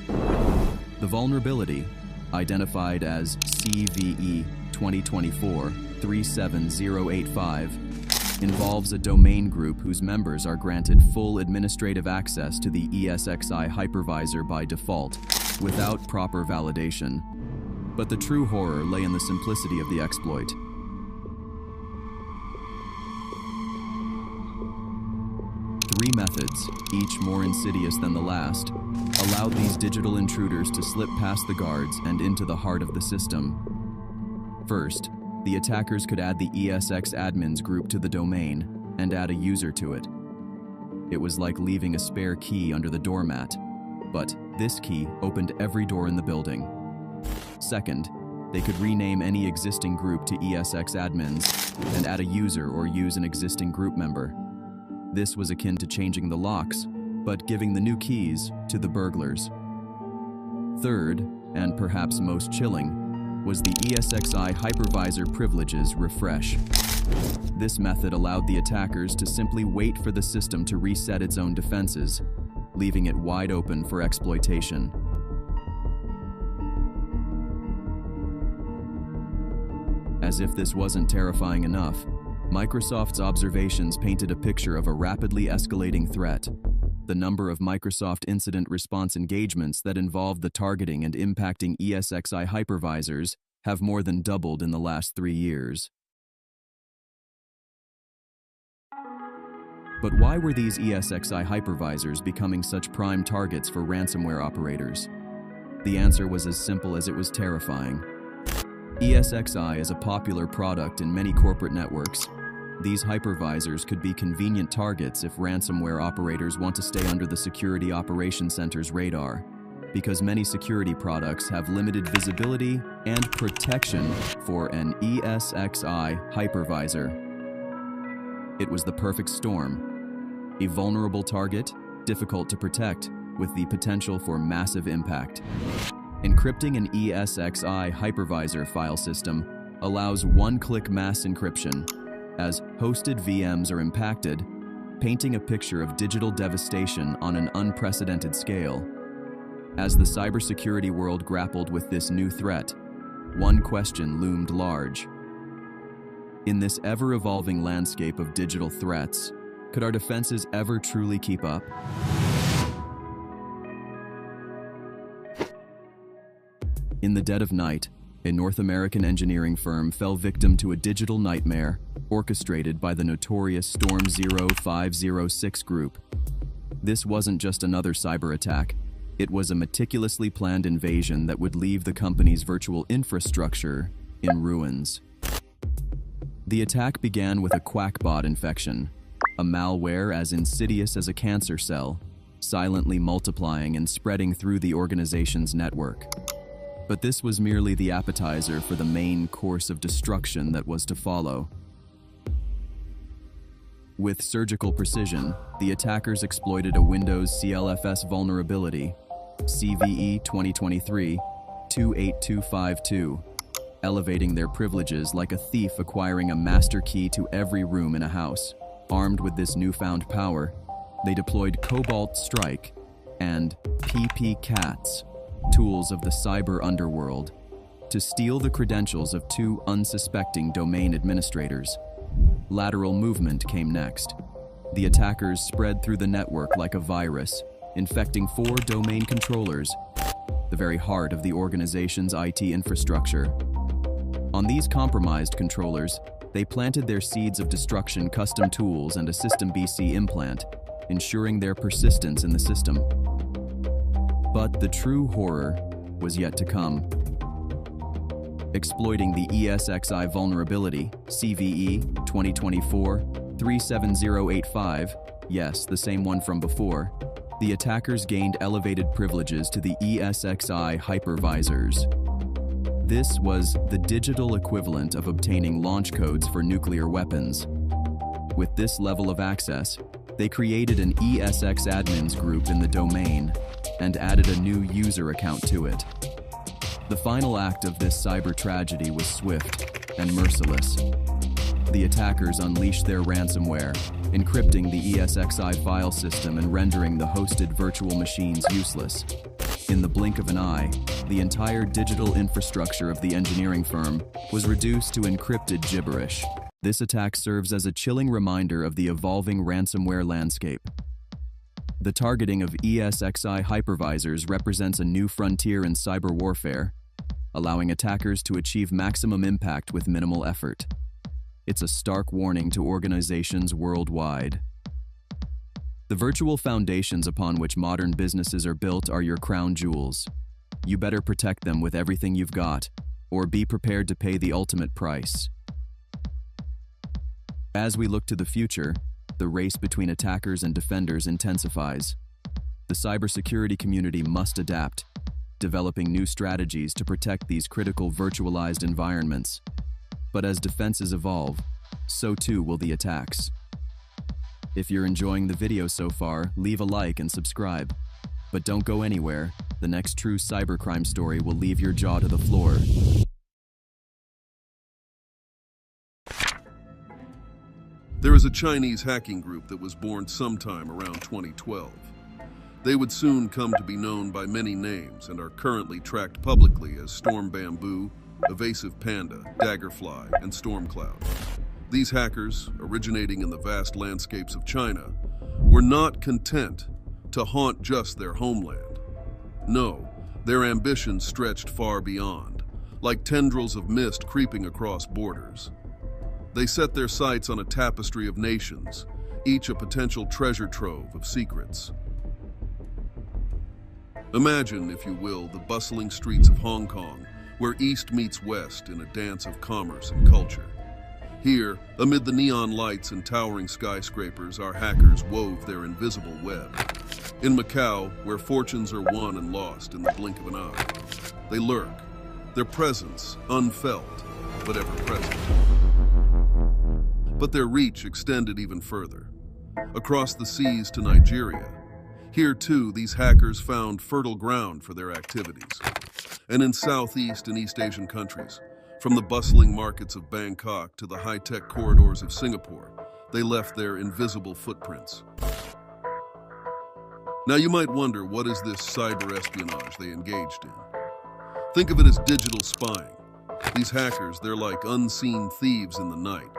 The vulnerability, identified as CVE 2024-37085, involves a domain group whose members are granted full administrative access to the ESXi hypervisor by default, without proper validation. But the true horror lay in the simplicity of the exploit. Three methods, each more insidious than the last, allowed these digital intruders to slip past the guards and into the heart of the system. First, the attackers could add the ESX admins group to the domain and add a user to it. It was like leaving a spare key under the doormat, but this key opened every door in the building. Second, They could rename any existing group to ESX admins and add a user or use an existing group member. This was akin to changing the locks, but giving the new keys to the burglars. Third, and perhaps most chilling, was the ESXi hypervisor privileges refresh. This method allowed the attackers to simply wait for the system to reset its own defenses, leaving it wide open for exploitation. As if this wasn't terrifying enough, Microsoft's observations painted a picture of a rapidly escalating threat. The number of Microsoft incident response engagements that involve the targeting and impacting ESXi hypervisors have more than doubled in the last 3 years. But why were these ESXi hypervisors becoming such prime targets for ransomware operators? The answer was as simple as it was terrifying. ESXi is a popular product in many corporate networks. These hypervisors could be convenient targets if ransomware operators want to stay under the Security Operations Center's radar, because many security products have limited visibility and protection for an ESXi hypervisor. It was the perfect storm. A vulnerable target, difficult to protect, with the potential for massive impact. Encrypting an ESXi hypervisor file system allows one-click mass encryption. As hosted VMs are impacted, painting a picture of digital devastation on an unprecedented scale. As the cybersecurity world grappled with this new threat, one question loomed large. In this ever-evolving landscape of digital threats, could our defenses ever truly keep up? In the dead of night, a North American engineering firm fell victim to a digital nightmare orchestrated by the notorious Storm 0506 group. This wasn't just another cyber attack. It was a meticulously planned invasion that would leave the company's virtual infrastructure in ruins. The attack began with a Quackbot infection, a malware as insidious as a cancer cell, silently multiplying and spreading through the organization's network. But this was merely the appetizer for the main course of destruction that was to follow. With surgical precision, the attackers exploited a Windows CLFS vulnerability, CVE 2023-28252, elevating their privileges like a thief acquiring a master key to every room in a house. Armed with this newfound power, they deployed Cobalt Strike and PP-Cats, tools of the cyber underworld, to steal the credentials of 2 unsuspecting domain administrators. Lateral movement came next. The attackers spread through the network like a virus, infecting 4 domain controllers, the very heart of the organization's IT infrastructure. On these compromised controllers, they planted their seeds of destruction custom tools and a System BC implant, ensuring their persistence in the system. But the true horror was yet to come. Exploiting the ESXi vulnerability, CVE 2024-37085, yes, the same one from before, the attackers gained elevated privileges to the ESXi hypervisors. This was the digital equivalent of obtaining launch codes for nuclear weapons. With this level of access, they created an ESX admins group in the domain and added a new user account to it. The final act of this cyber tragedy was swift and merciless. The attackers unleashed their ransomware, encrypting the ESXi file system and rendering the hosted virtual machines useless. In the blink of an eye, the entire digital infrastructure of the engineering firm was reduced to encrypted gibberish. This attack serves as a chilling reminder of the evolving ransomware landscape. The targeting of ESXi hypervisors represents a new frontier in cyber warfare, allowing attackers to achieve maximum impact with minimal effort. It's a stark warning to organizations worldwide. The virtual foundations upon which modern businesses are built are your crown jewels. You better protect them with everything you've got, or be prepared to pay the ultimate price. As we look to the future, the race between attackers and defenders intensifies. The cybersecurity community must adapt, developing new strategies to protect these critical virtualized environments. But as defenses evolve, so too will the attacks. If you're enjoying the video so far, leave a like and subscribe. But don't go anywhere. The next true cybercrime story will leave your jaw to the floor. There is a Chinese hacking group that was born sometime around 2012. They would soon come to be known by many names and are currently tracked publicly as Storm Bamboo, Evasive Panda, Daggerfly, and Stormcloud. These hackers, originating in the vast landscapes of China, were not content to haunt just their homeland. No, their ambitions stretched far beyond, like tendrils of mist creeping across borders. They set their sights on a tapestry of nations, each a potential treasure trove of secrets. Imagine, if you will, the bustling streets of Hong Kong, where East meets West in a dance of commerce and culture. Here, amid the neon lights and towering skyscrapers, our hackers wove their invisible web. In Macau, where fortunes are won and lost in the blink of an eye, they lurk, their presence unfelt, but ever present. But their reach extended even further, across the seas to Nigeria. Here, too, these hackers found fertile ground for their activities. And in Southeast and East Asian countries, from the bustling markets of Bangkok to the high-tech corridors of Singapore, they left their invisible footprints. Now you might wonder, what is this cyber espionage they engaged in? Think of it as digital spying. These hackers, they're like unseen thieves in the night.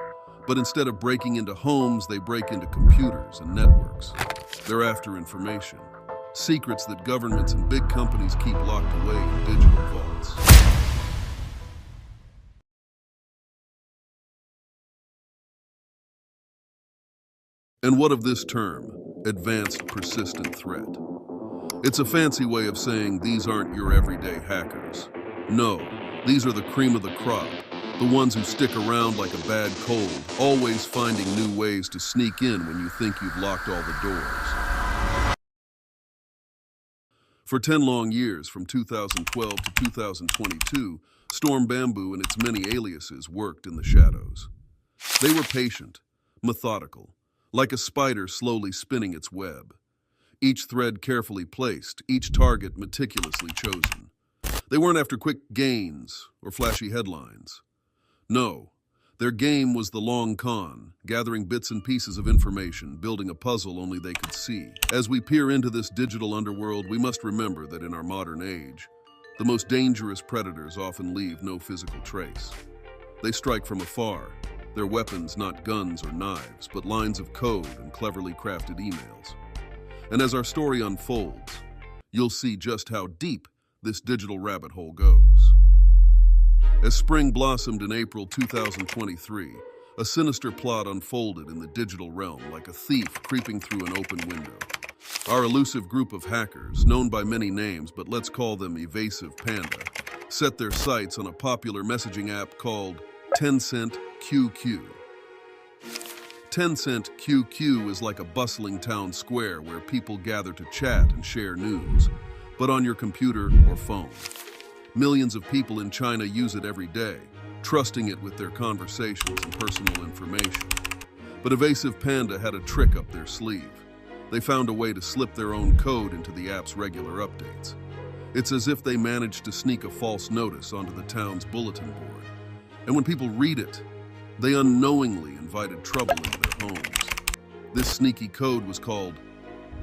But instead of breaking into homes, they break into computers and networks. They're after information, secrets that governments and big companies keep locked away in digital vaults. And what of this term, advanced persistent threat? It's a fancy way of saying these aren't your everyday hackers. No, these are the cream of the crop. The ones who stick around like a bad cold, always finding new ways to sneak in when you think you've locked all the doors. For 10 long years, from 2012 to 2022, Storm Bamboo and its many aliases worked in the shadows. They were patient, methodical, like a spider slowly spinning its web. Each thread carefully placed, each target meticulously chosen. They weren't after quick gains or flashy headlines. No, their game was the long con, gathering bits and pieces of information, building a puzzle only they could see. As we peer into this digital underworld, we must remember that in our modern age, the most dangerous predators often leave no physical trace. They strike from afar, their weapons not guns or knives, but lines of code and cleverly crafted emails. And as our story unfolds, you'll see just how deep this digital rabbit hole goes. As spring blossomed in April 2023, a sinister plot unfolded in the digital realm like a thief creeping through an open window. Our elusive group of hackers, known by many names, but let's call them Evasive Panda, set their sights on a popular messaging app called Tencent QQ. Tencent QQ is like a bustling town square where people gather to chat and share news, but on your computer or phone. Millions of people in China use it every day, trusting it with their conversations and personal information. But Evasive Panda had a trick up their sleeve. They found a way to slip their own code into the app's regular updates. It's as if they managed to sneak a false notice onto the town's bulletin board. And when people read it, they unknowingly invited trouble into their homes. This sneaky code was called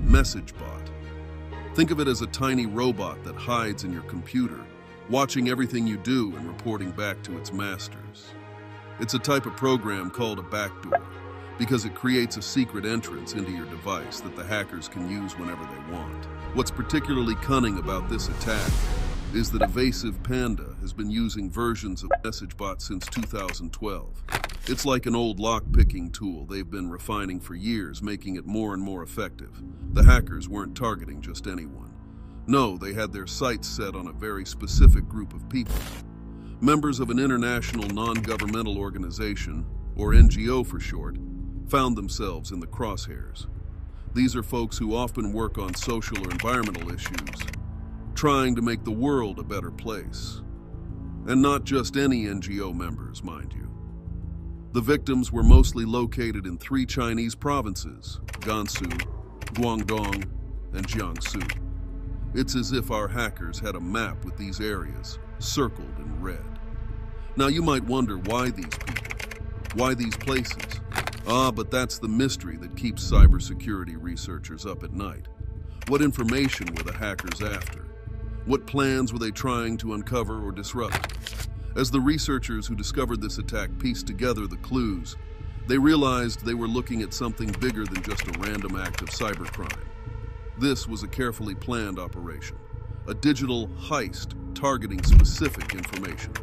MessageBot. Think of it as a tiny robot that hides in your computer, watching everything you do and reporting back to its masters. It's a type of program called a backdoor because it creates a secret entrance into your device that the hackers can use whenever they want. What's particularly cunning about this attack is that Evasive Panda has been using versions of MessageBot since 2012. It's like an old lock-picking tool they've been refining for years, making it more and more effective. The hackers weren't targeting just anyone. No, they had their sights set on a very specific group of people. Members of an international non-governmental organization, or NGO for short, found themselves in the crosshairs. These are folks who often work on social or environmental issues, trying to make the world a better place. And not just any NGO members, mind you. The victims were mostly located in 3 Chinese provinces: Gansu, Guangdong, and Jiangsu. It's as if our hackers had a map with these areas circled in red. Now you might wonder, why these people? Why these places? But that's the mystery that keeps cybersecurity researchers up at night. What information were the hackers after? What plans were they trying to uncover or disrupt? As the researchers who discovered this attack pieced together the clues, they realized they were looking at something bigger than just a random act of cybercrime. This was a carefully planned operation, a digital heist targeting specific information.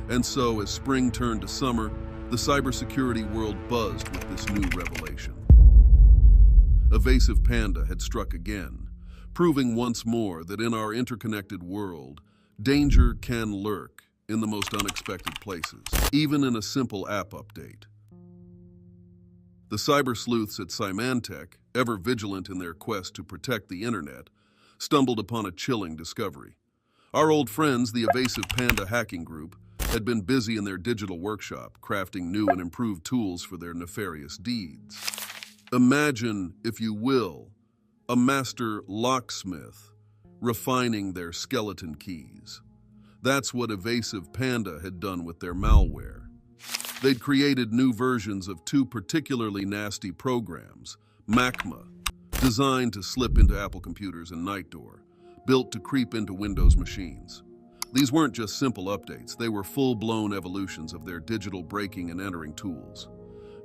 And so, as spring turned to summer, the cybersecurity world buzzed with this new revelation. Evasive Panda had struck again, proving once more that in our interconnected world, danger can lurk in the most unexpected places, even in a simple app update. The cyber sleuths at Symantec, ever vigilant in their quest to protect the internet, stumbled upon a chilling discovery. Our old friends, the Evasive Panda hacking group, had been busy in their digital workshop, crafting new and improved tools for their nefarious deeds. Imagine, if you will, a master locksmith refining their skeleton keys. That's what Evasive Panda had done with their malware. They'd created new versions of 2 particularly nasty programs, Macma, designed to slip into Apple computers, and Nightdoor, built to creep into Windows machines. These weren't just simple updates, they were full-blown evolutions of their digital breaking and entering tools.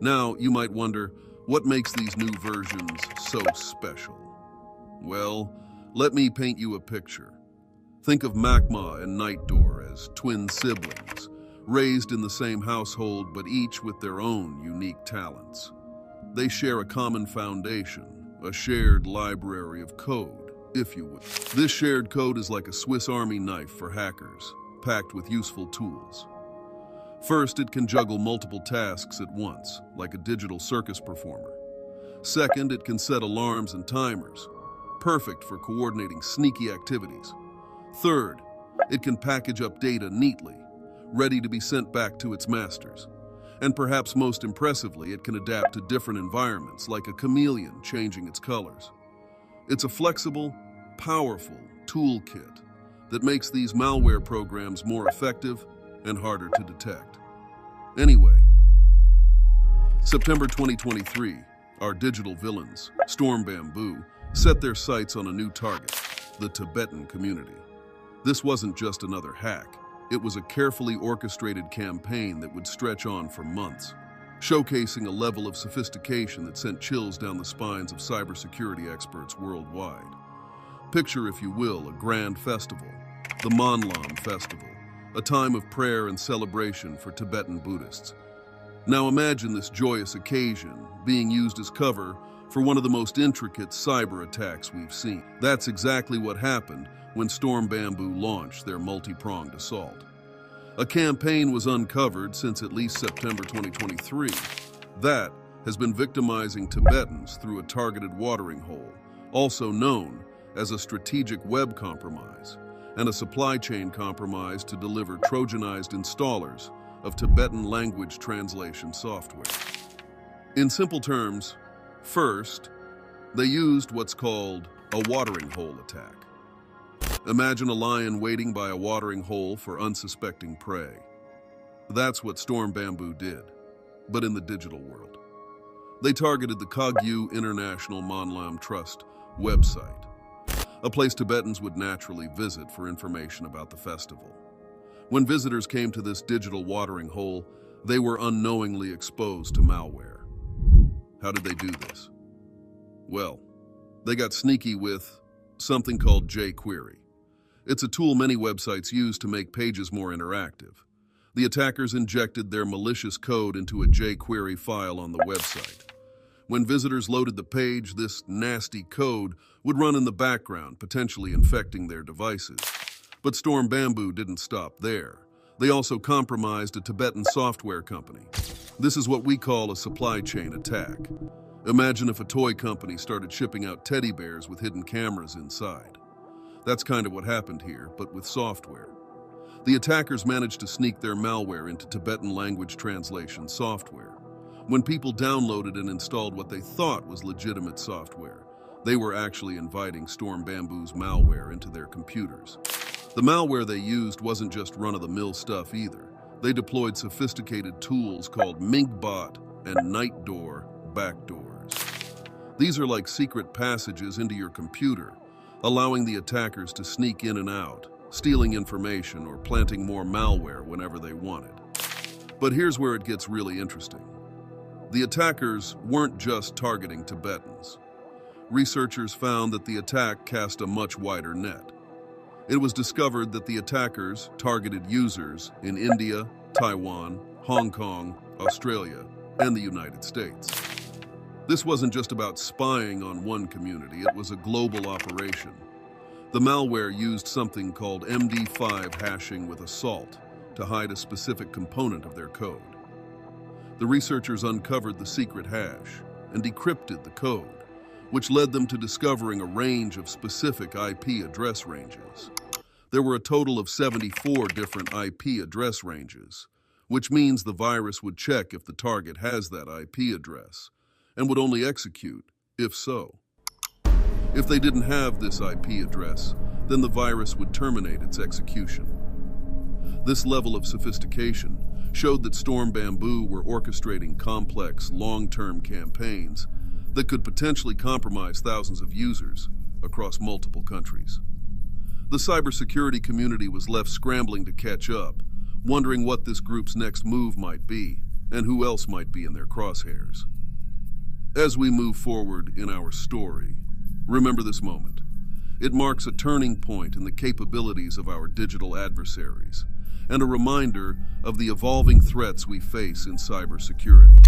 Now, you might wonder, what makes these new versions so special? Well, let me paint you a picture. Think of Macma and Nightdoor as twin siblings, raised in the same household but each with their own unique talents. They share a common foundation, a shared library of code, if you will. This shared code is like a Swiss Army knife for hackers, packed with useful tools. First, it can juggle multiple tasks at once, like a digital circus performer. Second, it can set alarms and timers, perfect for coordinating sneaky activities. Third, it can package up data neatly, ready to be sent back to its masters. And perhaps most impressively, it can adapt to different environments, like a chameleon changing its colors. It's a flexible, powerful toolkit that makes these malware programs more effective and harder to detect. Anyway, September 2023, our digital villains, Storm Bamboo, set their sights on a new target, the Tibetan community. This wasn't just another hack. It was a carefully orchestrated campaign that would stretch on for months, showcasing a level of sophistication that sent chills down the spines of cybersecurity experts worldwide. Picture, if you will, a grand festival, the Monlam Festival, a time of prayer and celebration for Tibetan Buddhists. Now imagine this joyous occasion being used as cover for one of the most intricate cyber attacks we've seen. That's exactly what happened when Storm Bamboo launched their multi-pronged assault. A campaign was uncovered since at least September 2023 that has been victimizing Tibetans through a targeted watering hole, also known as a strategic web compromise, and a supply chain compromise to deliver Trojanized installers of Tibetan language translation software. In simple terms, first, they used what's called a watering hole attack. Imagine a lion waiting by a watering hole for unsuspecting prey. That's what Storm Bamboo did, but in the digital world. They targeted the Kagyu International Monlam Trust website, a place Tibetans would naturally visit for information about the festival. When visitors came to this digital watering hole, they were unknowingly exposed to malware. How did they do this? Well, they got sneaky with something called jQuery. It's a tool many websites use to make pages more interactive. The attackers injected their malicious code into a jQuery file on the website. When visitors loaded the page, this nasty code would run in the background, potentially infecting their devices. But Storm Bamboo didn't stop there. They also compromised a Tibetan software company. This is what we call a supply chain attack. Imagine if a toy company started shipping out teddy bears with hidden cameras inside. That's kind of what happened here, but with software. The attackers managed to sneak their malware into Tibetan language translation software. When people downloaded and installed what they thought was legitimate software, they were actually inviting Storm Bamboo's malware into their computers. The malware they used wasn't just run-of-the-mill stuff either. They deployed sophisticated tools called Mingbot and Nightdoor backdoors. These are like secret passages into your computer, allowing the attackers to sneak in and out, stealing information or planting more malware whenever they wanted. But here's where it gets really interesting. The attackers weren't just targeting Tibetans. Researchers found that the attack cast a much wider net. It was discovered that the attackers targeted users in India, Taiwan, Hong Kong, Australia, and the United States. This wasn't just about spying on one community, it was a global operation. The malware used something called MD5 hashing with assault to hide a specific component of their code. The researchers uncovered the secret hash and decrypted the code, which led them to discovering a range of specific IP address ranges. There were a total of 74 different IP address ranges, which means the virus would check if the target has that IP address and would only execute if so. If they didn't have this IP address, then the virus would terminate its execution. This level of sophistication showed that Storm Bamboo were orchestrating complex, long-term campaigns that could potentially compromise thousands of users across multiple countries. The cybersecurity community was left scrambling to catch up, wondering what this group's next move might be and who else might be in their crosshairs. As we move forward in our story, remember this moment. It marks a turning point in the capabilities of our digital adversaries and a reminder of the evolving threats we face in cybersecurity.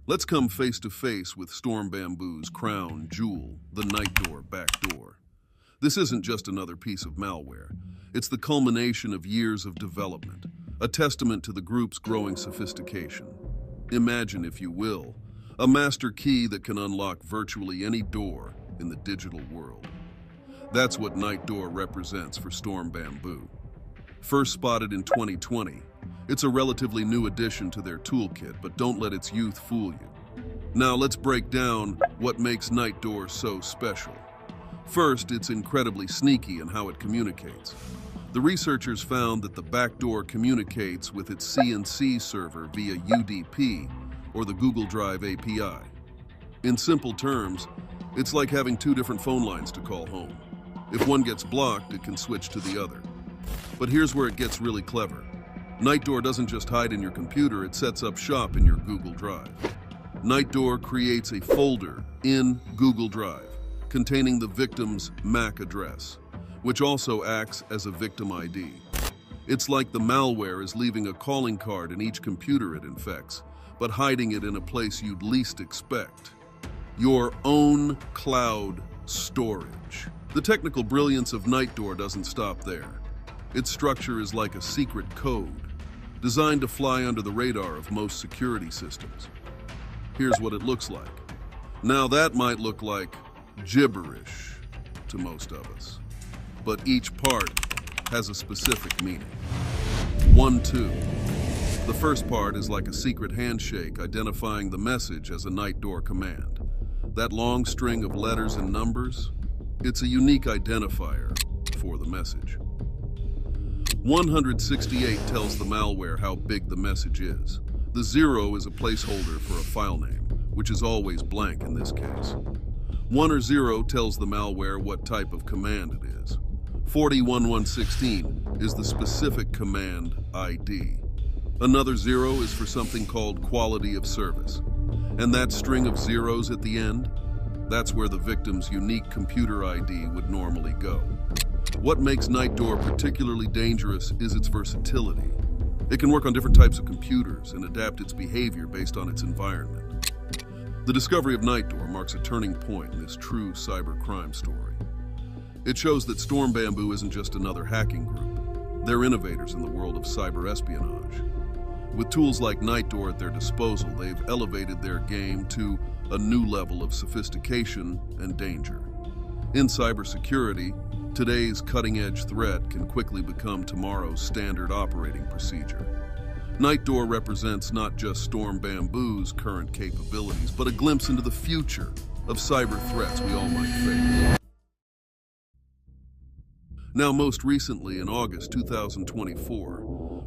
Let's come face to face with Storm Bamboo's crown jewel, the Nightdoor backdoor. This isn't just another piece of malware. It's the culmination of years of development, a testament to the group's growing sophistication. Imagine, if you will, a master key that can unlock virtually any door in the digital world. That's what Nightdoor represents for Storm Bamboo. First spotted in 2020, it's a relatively new addition to their toolkit, but don't let its youth fool you. Now let's break down what makes Nightdoor so special. First, it's incredibly sneaky in how it communicates. The researchers found that the backdoor communicates with its CNC server via UDP, or the Google Drive API. In simple terms, it's like having two different phone lines to call home. If one gets blocked, it can switch to the other. But here's where it gets really clever. Nightdoor doesn't just hide in your computer, it sets up shop in your Google Drive. Nightdoor creates a folder in Google Drive containing the victim's MAC address, which also acts as a victim ID. It's like the malware is leaving a calling card in each computer it infects, but hiding it in a place you'd least expect. Your own cloud storage. The technical brilliance of Nightdoor doesn't stop there. Its structure is like a secret code, designed to fly under the radar of most security systems. Here's what it looks like. Now that might look like gibberish to most of us, but each part has a specific meaning. 1, 2. The first part is like a secret handshake identifying the message as a Nightdoor command. That long string of letters and numbers, it's a unique identifier for the message. 168 tells the malware how big the message is. The 0 is a placeholder for a file name, which is always blank in this case. 1 or 0 tells the malware what type of command it is. 40116 is the specific command ID. Another 0 is for something called quality of service. And that string of zeros at the end, that's where the victim's unique computer ID would normally go. What makes Nightdoor particularly dangerous is its versatility. It can work on different types of computers and adapt its behavior based on its environment. The discovery of Nightdoor marks a turning point in this true cybercrime story. It shows that Storm Bamboo isn't just another hacking group. They're innovators in the world of cyber espionage. With tools like Nightdoor at their disposal, they've elevated their game to a new level of sophistication and danger. In cybersecurity, today's cutting-edge threat can quickly become tomorrow's standard operating procedure. Nightdoor represents not just Storm Bamboo's current capabilities, but a glimpse into the future of cyber threats we all might face. Now, most recently, in August 2024,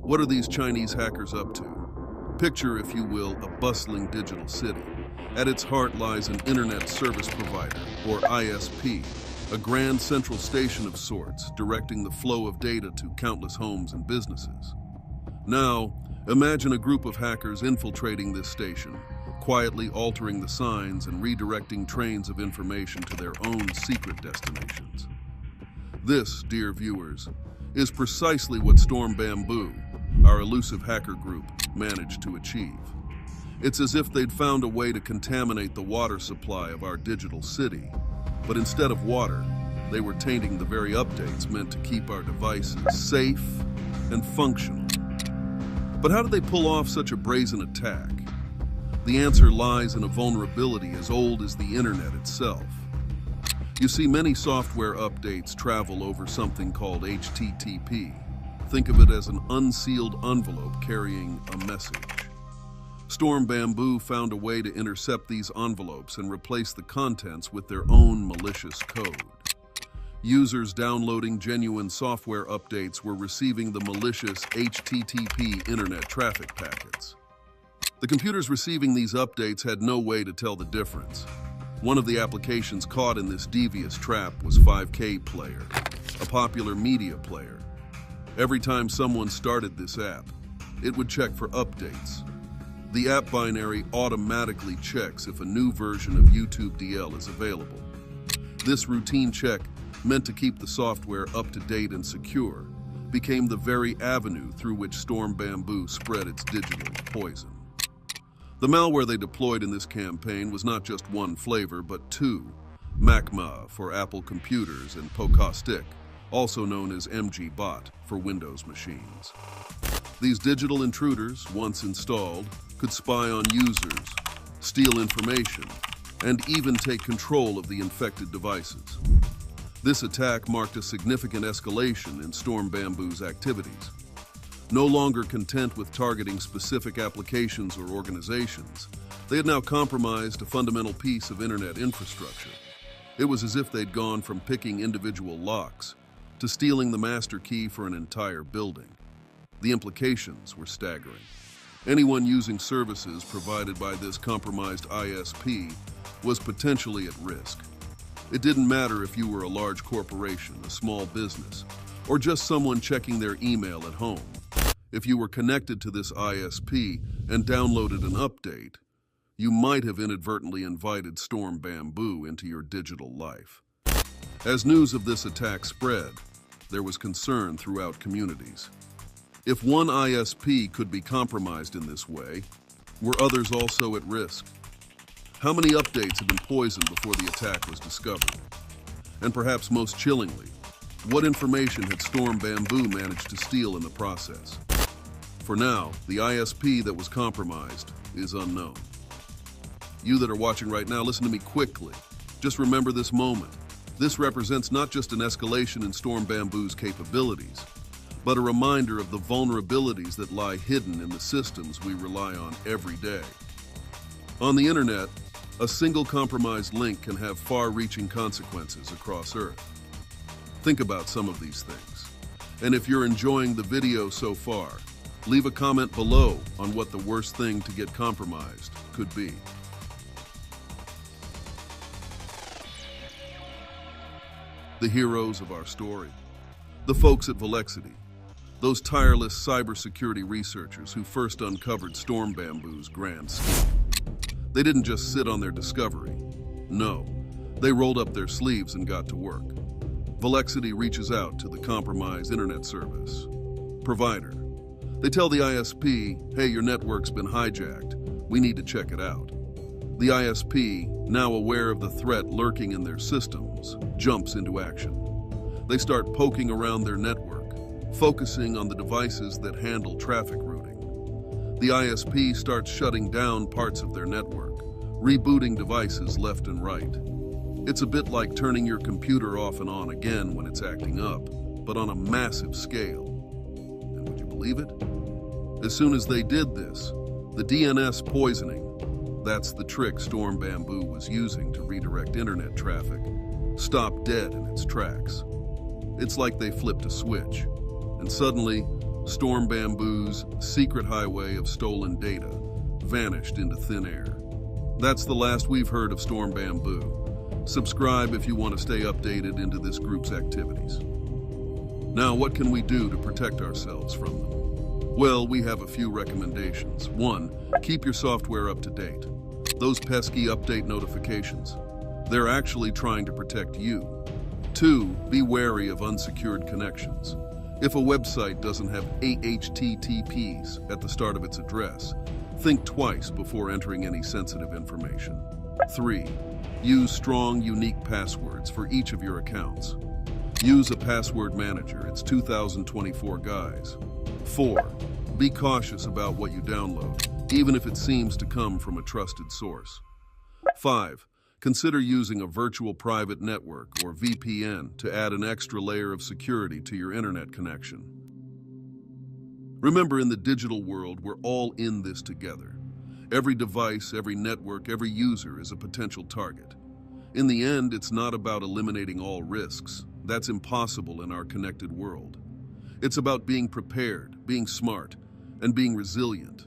what are these Chinese hackers up to? Picture, if you will, a bustling digital city. At its heart lies an internet service provider, or ISP, a grand central station of sorts, directing the flow of data to countless homes and businesses. Now, imagine a group of hackers infiltrating this station, quietly altering the signs and redirecting trains of information to their own secret destinations. This, dear viewers, is precisely what Storm Bamboo, our elusive hacker group, managed to achieve. It's as if they'd found a way to contaminate the water supply of our digital city, but instead of water, they were tainting the very updates meant to keep our devices safe and functional. But how did they pull off such a brazen attack? The answer lies in a vulnerability as old as the internet itself. You see, many software updates travel over something called HTTP. Think of it as an unsealed envelope carrying a message. Storm Bamboo found a way to intercept these envelopes and replace the contents with their own malicious code. Users downloading genuine software updates were receiving the malicious HTTP internet traffic packets. The computers receiving these updates had no way to tell the difference. One of the applications caught in this devious trap was 5K Player, a popular media player. Every time someone started this app, it would check for updates. The app binary automatically checks if a new version of YouTube DL is available. This routine check, meant to keep the software up to date and secure, became the very avenue through which Storm Bamboo spread its digital poison. The malware they deployed in this campaign was not just one flavor, but two: MACMA for Apple computers and Pokastic, also known as MG-Bot for Windows machines. These digital intruders, once installed, could spy on users, steal information, and even take control of the infected devices. This attack marked a significant escalation in Storm Bamboo's activities. No longer content with targeting specific applications or organizations, they had now compromised a fundamental piece of internet infrastructure. It was as if they'd gone from picking individual locks to stealing the master key for an entire building. The implications were staggering. Anyone using services provided by this compromised ISP was potentially at risk. It didn't matter if you were a large corporation, a small business, or just someone checking their email at home. If you were connected to this ISP and downloaded an update, you might have inadvertently invited Storm Bamboo into your digital life. As news of this attack spread, there was concern throughout communities. If one ISP could be compromised in this way, were others also at risk? How many updates had been poisoned before the attack was discovered? And perhaps most chillingly, what information had Storm Bamboo managed to steal in the process? For now, the ISP that was compromised is unknown. You that are watching right now, listen to me quickly. Just remember this moment. This represents not just an escalation in Storm Bamboo's capabilities, but a reminder of the vulnerabilities that lie hidden in the systems we rely on every day. On the internet, a single compromised link can have far-reaching consequences across Earth. Think about some of these things. And if you're enjoying the video so far, leave a comment below on what the worst thing to get compromised could be. The heroes of our story. The folks at Volexity. Those tireless cybersecurity researchers who first uncovered Storm Bamboo's grand scheme. They didn't just sit on their discovery. No, they rolled up their sleeves and got to work. Volexity reaches out to the compromised internet service provider. They tell the ISP, hey, your network's been hijacked. We need to check it out. The ISP, now aware of the threat lurking in their systems, jumps into action. They start poking around their network, focusing on the devices that handle traffic routing. The ISP starts shutting down parts of their network, rebooting devices left and right. It's a bit like turning your computer off and on again when it's acting up, but on a massive scale. And would you believe it? As soon as they did this, the DNS poisoning, that's the trick Storm Bamboo was using to redirect internet traffic, stopped dead in its tracks. It's like they flipped a switch, and suddenly, Storm Bamboo's secret highway of stolen data vanished into thin air. That's the last we've heard of Storm Bamboo. Subscribe if you want to stay updated into this group's activities. Now, what can we do to protect ourselves from them? Well, we have a few recommendations. 1, keep your software up to date. Those pesky update notifications, they're actually trying to protect you. 2, be wary of unsecured connections. If a website doesn't have 8 HTTPs at the start of its address, think twice before entering any sensitive information. 3, use strong, unique passwords for each of your accounts. Use a password manager, it's 2024 guys. 4, be cautious about what you download, even if it seems to come from a trusted source. 5, consider using a virtual private network or VPN to add an extra layer of security to your internet connection. Remember, in the digital world, we're all in this together. Every device, every network, every user is a potential target. In the end, it's not about eliminating all risks. That's impossible in our connected world. It's about being prepared, being smart, and being resilient.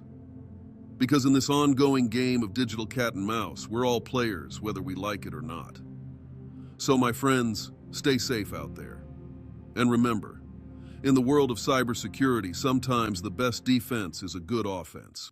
Because in this ongoing game of digital cat and mouse, we're all players, whether we like it or not. So, my friends, stay safe out there. And remember, in the world of cybersecurity, sometimes the best defense is a good offense.